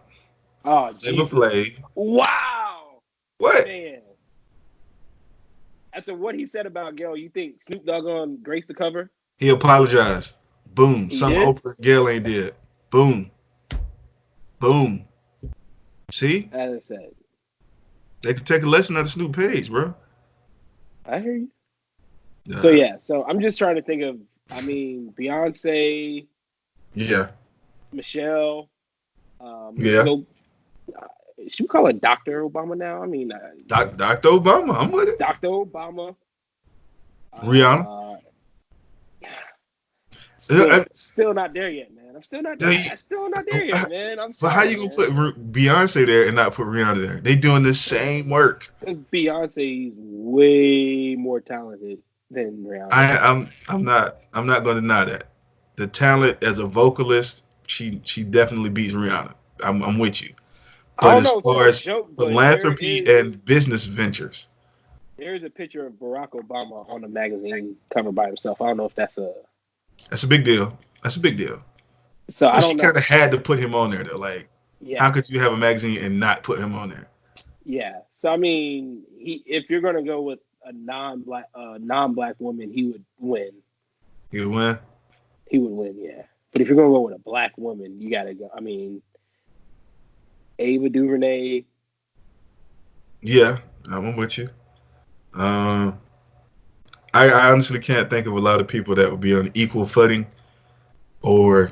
Oh Flavor Jesus! Flav. Wow, What? man. After what he said about Gail, you think Snoop Dogg on Grace the cover? He apologized. Boom. He Something did. Oprah and Gail ain't did. Boom. Boom. See? As I said, They could take a lesson out of Snoop page, bro. I hear you. So Uh, yeah, so I'm just trying to think of. I mean, Beyonce, yeah. Michelle. You can Yeah. go. Should we call it Dr. Obama now? I mean, Dr. Obama. I'm with it. Dr. Obama. Rihanna. Uh, I, still not there yet, man. I'm still not tell there. you, I'm still not there yet, man. I'm but how sorry, you gonna man. put Beyonce there and not put Rihanna there? They doing the same work. Because Beyonce's way more talented than Rihanna. I'm not gonna deny that. The talent as a vocalist, she definitely beats Rihanna. I'm with you. I But don't as know if you're far a as joke, but philanthropy and business ventures, there is a picture of Barack Obama on the magazine cover by himself. I don't know if that's a. that's a big deal. That's a big deal. So I But she don't kind know. of had to put him on there though. Like, Yeah, how could you have a magazine and not put him on there? yeah. So I mean, if you're gonna go with a non-black woman, he would win. He would win. He would win, yeah. But if you're gonna go with a black woman, you gotta go. I mean, Ava DuVernay. Yeah, I'm with you. Um, I honestly can't think of a lot of people that would be on equal footing, or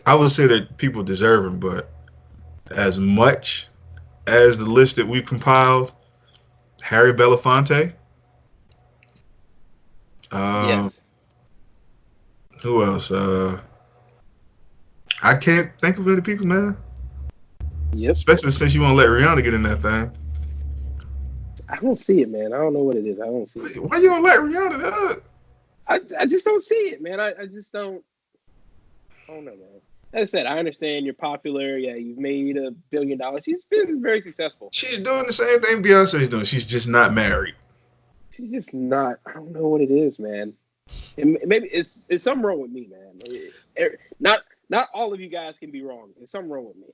I would say that people deserve him, but as much as the list that we compiled, Harry Belafonte. Um, Yes. who else? I can't think of any people, man. Yep. Especially since you want to let Rihanna get in that thing. I don't see it, man. I don't know what it is. I don't see it. Why you don't let Rihanna do it? I just don't see it, man. I just don't. I don't know, man. As I said, I understand you're popular. Yeah, you've made $1 billion. She's been very successful. She's doing the same thing Beyonce's doing. She's just not married. She's just not. I don't know what it is, man. And maybe it's something wrong with me, man. Not all of you guys can be wrong. There's something wrong with me.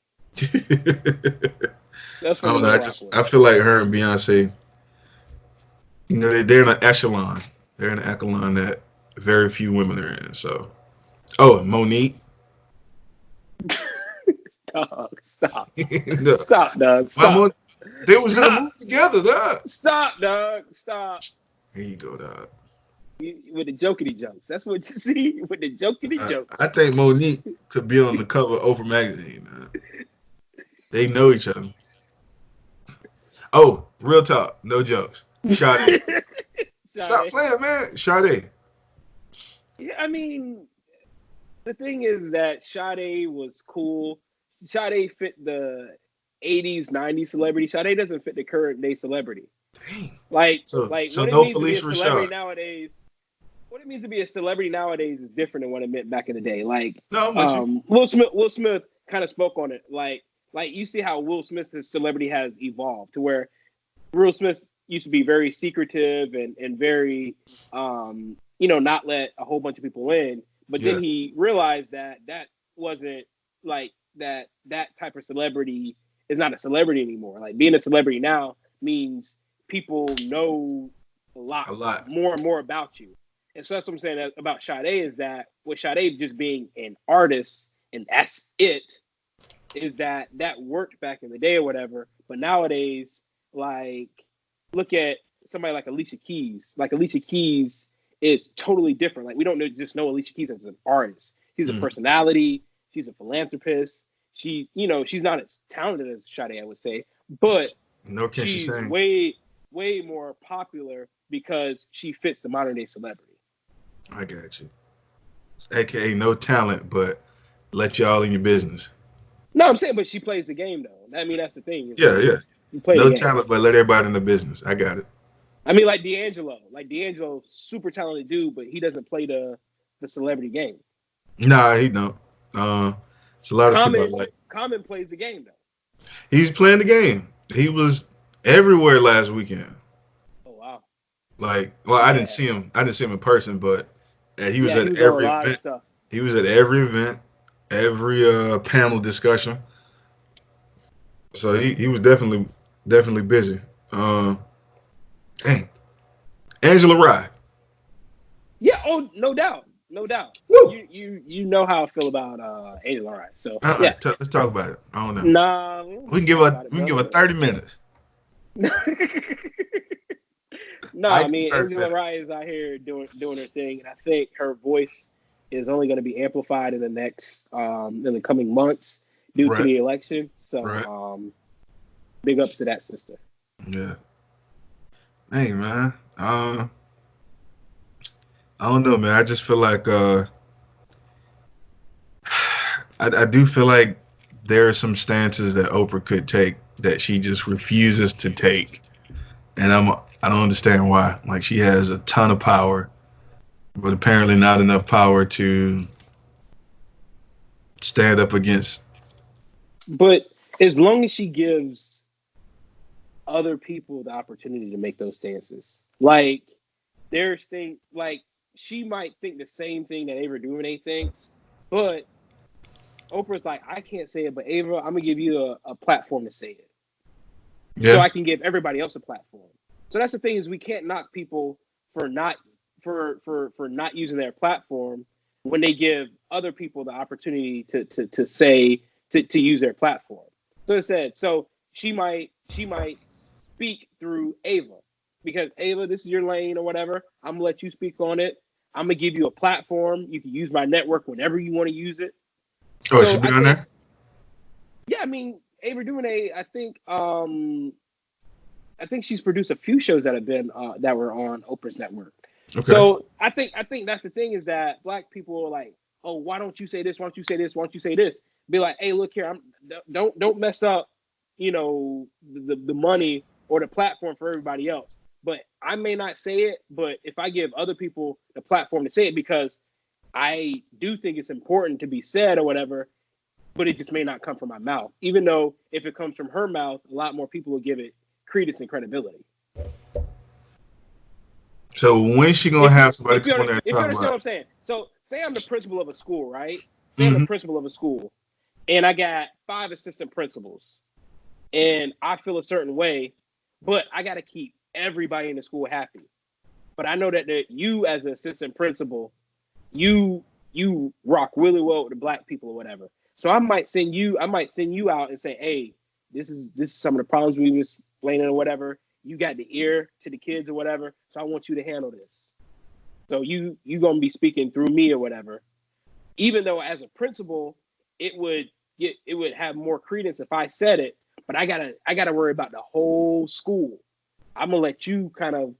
That's I what don't I'm know. gonna rock with. I feel like her and Beyonce, they're in an echelon. They're in an echelon that very few women are in. So, oh, Monique. Dog, stop. No, Stop, dog. my Stop. they was in a Stop. movie together, dog. Stop, dog. Stop. Here you go, dog. With the jokety jokes. That's what you see with the jokety jokes. I think Monique could be on the cover of Oprah magazine. Man. They know each other. Oh, real talk, no jokes. Sade. Stop Sade. playing, man. Sade. Yeah, I mean, the thing is that Sade was cool. Sade fit the 80s, 90s celebrity. Sade doesn't fit the current day celebrity. Dang. Like, So what it no means to be a Felicia celebrity Rashad. nowadays. What it means to be a celebrity nowadays is different than what it meant back in the day. Like, No, I'm with you. Will Smith kind of spoke on it. Like you see how Will Smith's celebrity has evolved to where Will Smith used to be very secretive and very, not let a whole bunch of people in. But then Yeah. he realized that wasn't like that type of celebrity is not a celebrity anymore. Like being a celebrity now means people know a lot A lot. more and more about you. And so that's what I'm saying about Sade is that with Sade just being an artist and that's it, is that worked back in the day or whatever. But nowadays, like, look at somebody like Alicia Keys. Like Alicia Keys is totally different. Like we don't just know Alicia Keys as an artist. She's a Mm. personality. She's a philanthropist. She's not as talented as Sade, I would say, but No, can she she's sing? way more popular because she fits the modern day celebrity. I got you. AKA no talent, but let y'all in your business. No, I'm saying, but she plays the game though. I mean, that's the thing. It's Yeah, like yeah. you play the No game. talent, but let everybody in the business. I got it. I mean, like D'Angelo. Like D'Angelo, super talented dude, but he doesn't play the celebrity game. Nah, he don't. It's a lot of people Common like. Common plays the game though. He's playing the game. He was everywhere last weekend. Oh wow. Like, well, I didn't Yeah. see him. I didn't see him in person, but And he was Yeah, he at was on a every lot of event. stuff. He was at every event, every panel discussion. So he was definitely busy. Um, dang, Angela Rye. Yeah, oh, no doubt, no doubt. Woo! You know how I feel about Angel, all right. So All yeah, right, let's talk about it. I don't know. nah, we don't We need can to give talk her about it, we can bro. give her 30 minutes. No, I I give her mean 30 Angela minutes. Rye is out here doing her thing, and I think her voice is only going to be amplified in the next in the coming months due to Right, the election. So right. big ups to that sister. Yeah. Hey man. I don't know, man. I just feel like I do feel like there are some stances that Oprah could take that she just refuses to take, and I don't understand why. Like she has a ton of power, but apparently not enough power to stand up against. But as long as she gives other people the opportunity to make those stances, like there's thing like she might think the same thing that Ava DuVernay thinks, but Oprah's like, I can't say it, but Ava, I'm gonna give you a platform to say it, so Yeah. I can give everybody else a platform. So that's the thing is we can't knock people for not for not using their platform when they give other people the opportunity to say to use their platform. So it said, so she might speak through Ava because Ava, this is your lane or whatever. I'm gonna let you speak on it. I'm gonna give you a platform. You can use my network whenever you want to use it. Oh, she So be I on think, there? yeah, I mean, Ava DuVernay, I think she's produced a few shows that have been that were on Oprah's network. Okay. So I think that's the thing is that black people are like, oh, why don't you say this? Why don't you say this? Why don't you say this? Be like, hey, look here, don't mess up, the money or the platform for everybody else. But I may not say it, but if I give other people the platform to say it, because I do think it's important to be said or whatever, but it just may not come from my mouth. Even though if it comes from her mouth, a lot more people will give it credence and credibility. So when she gonna If you have somebody if you come on there and if you talk understand about what I'm saying. So say I'm the principal of a school, right? it? Say I'm the Mm-hmm. principal of a school, and I got 5 assistant principals, and I feel a certain way, but I got to keep everybody in the school happy. But I know that you as an assistant principal, you you rock really well with the black people or whatever. So I might send you out and say, hey, this is some of the problems we was explaining or whatever. You got the ear to the kids or whatever, so I want you to handle this. So you gonna be speaking through me or whatever. Even though as a principal, it would have more credence if I said it, but I gotta worry about the whole school. I'm gonna let you kind of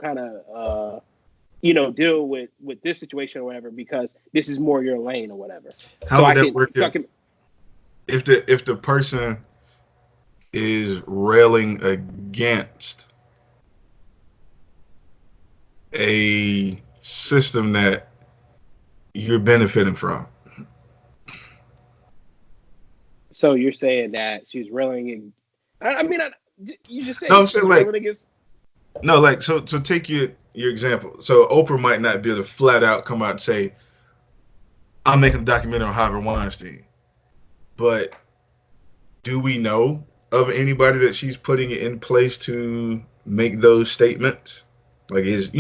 kind of deal with this situation or whatever because this is more your lane or whatever. How So would I that can work so I can if the person is railing against a system that you're benefiting from? so you're saying that she's railing I mean you just No, said I'm saying she's like railing against. no, like so take your example. So Oprah might not be able to flat out come out and say, I'm making a documentary on Harvey Weinstein. But do we know of anybody that she's putting in place to make those statements? Like is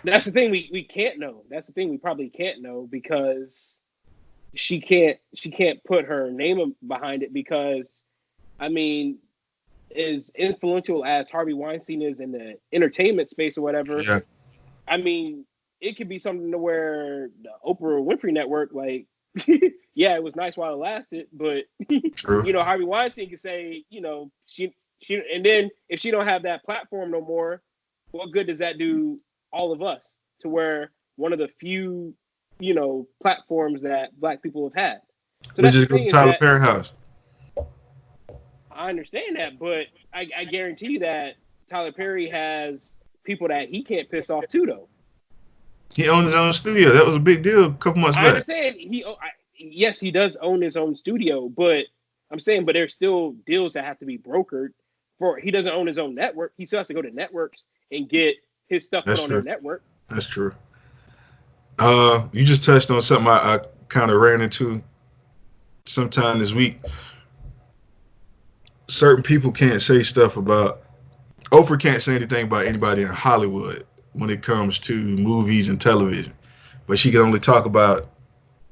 That's the thing we can't know. That's the thing we probably can't know because she can't put her name behind it because I mean, as influential as Harvey Weinstein is in the entertainment space or whatever, yeah, I mean, it could be something to where the Oprah Winfrey Network, like, yeah, it was nice while it lasted, but true. Harvey Weinstein could say, and then if she don't have that platform no more, what good does that do all of us? To where one of the few, platforms that Black people have had. So We that's the just go to thing is Tyler that Perry house. I understand that, but I guarantee you that Tyler Perry has people that he can't piss off too, though. He owns his own studio. That was a big deal a couple months I back. understand yes, he does own his own studio, but I'm saying, but there's still deals that have to be brokered for. He doesn't own his own network. He still has to go to networks and get his stuff put That's on their true. network. That's true. You just touched on something I kind of ran into sometime this week. Certain people can't say stuff about Oprah can't say anything about anybody in Hollywood when it comes to movies and television, but she can only talk about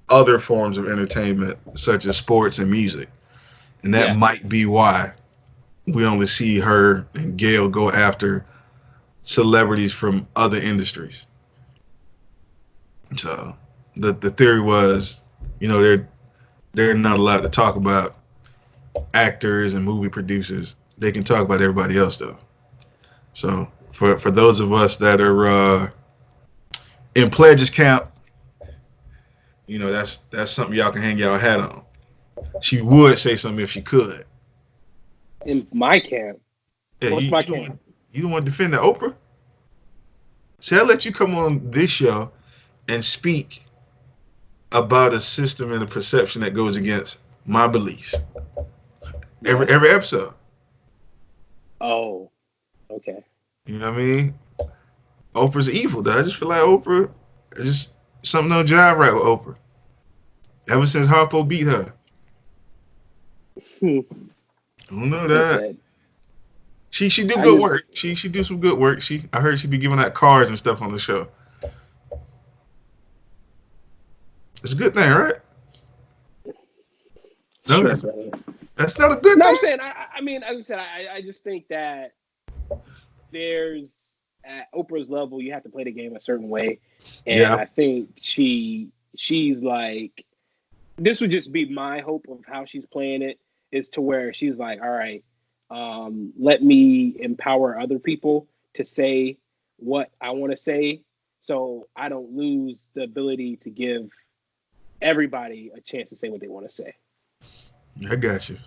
other forms of entertainment such as sports and music, and that Yeah. might be why we only see her and Gail go after celebrities from other industries. So the theory was, they're not allowed to talk about actors and movie producers. They can talk about everybody else though. So for those of us that are in pledges camp, that's something y'all can hang y'all hat on. She would say something if she could. In my camp. Yeah, What's you, my you don't camp? want you don't want to defend the Oprah. See, I let you come on this show and speak about a system and a perception that goes against my beliefs. Every Yeah. every episode. Oh, okay. You know what I mean? Oprah's evil, though. I just feel like Oprah, just something don't jive right with Oprah. Ever since Harpo beat her, Hmm. I don't know Like I that. said, She do I good just work. She do some good work. I heard she be giving out cars and stuff on the show. It's a good thing, right? No, sure, that's brother. that's not a good No, I'm thing. saying. I mean, as I said, I just think that there's at Oprah's level, you have to play the game a certain way, and Yeah, I think she's like this would just be my hope of how she's playing it is to where she's like, all right, let me empower other people to say what I want to say, so I don't lose the ability to give everybody a chance to say what they want to say. I got you.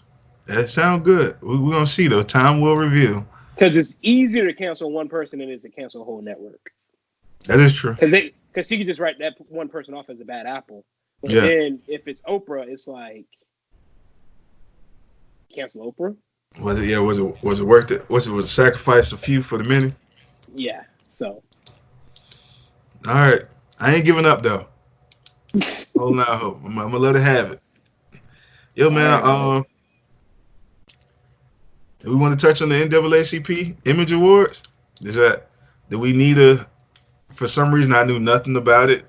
That sound good. We're gonna see though. Time will reveal. Because it's easier to cancel one person than it is to cancel a whole network. That is true. Because she could just write that one person off as a bad apple. But Yeah. then if it's Oprah, it's like cancel Oprah. Was it? Yeah. Was it worth it? Was it sacrifice a few for the many? Yeah. So All right. I ain't giving up though. Holding out hope. I'm gonna let it have it. Yo, all man. right, man. Do we want to touch on the NAACP Image Awards? Is that do we need a? For some reason, I knew nothing about it.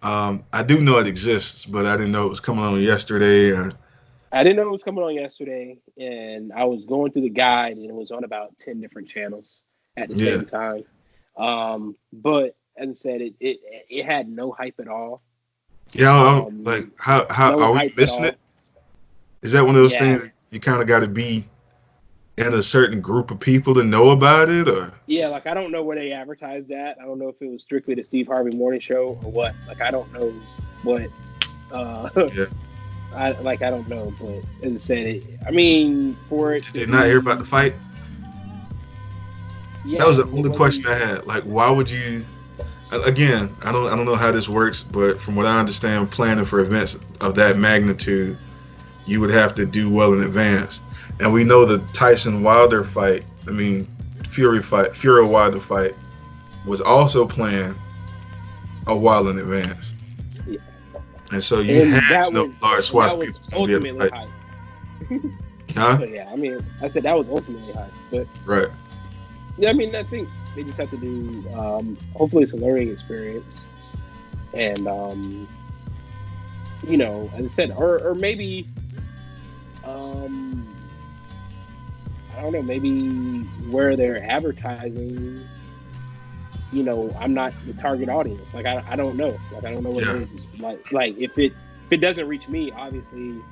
I do know it exists, but I didn't know it was coming on yesterday. I didn't know it was coming on yesterday, and I was going through the guide, and it was on about 10 different channels at the Yeah, same time. But as I said, it had no hype at all. yeah. I'm like, Um, how no are we hype at missing it? all. Is that one of those Yeah, things you kind of got to be in a certain group of people to know about it, or yeah. Like I don't know where they advertised that. I don't know if it was strictly the Steve Harvey Morning Show or what. Like I don't know what. Uh, yeah? I don't know, but as I said, I mean, for it Did to they not hear about the be, fight? That yeah, was the because it only question wasn't. I had. Like, why would you? Again, I don't know how this works, but from what I understand, planning for events of that magnitude, you would have to do well in advance. And we know the Tyson Wilder fight. I mean, Fury Wilder fight was also planned a while in advance. Yeah. And so you and had that no was large and swaths that of people was was going to be at the ultimately fight, hyped. huh? So yeah, I mean, I said that was ultimately hyped, but Right. yeah, I mean, I think they just have to do. Hopefully, it's a learning experience, and as I said, or maybe, um, I don't know, maybe where they're advertising. I'm not the target audience. Like I don't know. Like I don't know what it Yeah. is. Like if it doesn't reach me, obviously,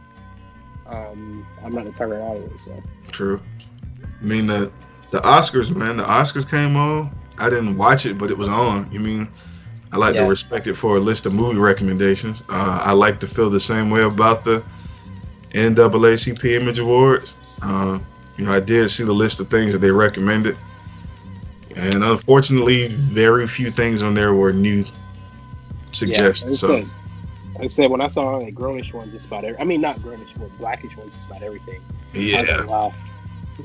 I'm not the target audience. So True. I mean the Oscars, man. The Oscars came on. I didn't watch it, but it was on. You mean I like to yeah, respect it for a list of movie recommendations. I like to feel the same way about the NAACP Image Awards. I did see the list of things that they recommended, and unfortunately, very few things on there were new yeah. suggestions. So, I said when I saw a grownish one, just about every. I mean, not grownish, but blackish one, just about everything. I was yeah, like, wow.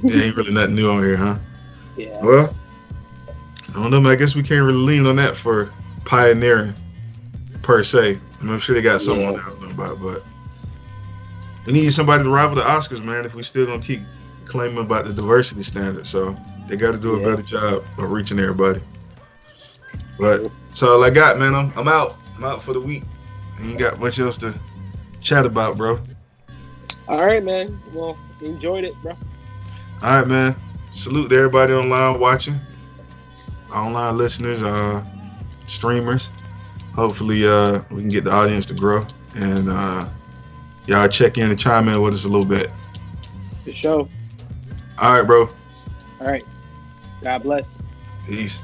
there ain't really nothing new on here, huh? Yeah. Well, I don't know, man. I guess we can't really lean on that for pioneering. per se. I'm sure they got something on Yeah, there I don't know about, but we need somebody to rival the Oscars, man. If we still gonna keep claiming about the diversity standard, so they got to do a yeah. better job of reaching everybody. But True. that's all I got, man. I'm out. I'm out for the week. Ain't got much else to chat about, bro. All right, man. Well, enjoyed it, bro. All right, man. Salute to everybody online watching, online listeners, streamers. Hopefully, we can get the audience to grow, and y'all check in and chime in with us a little bit. The show. All right, bro. All right. God bless. Peace.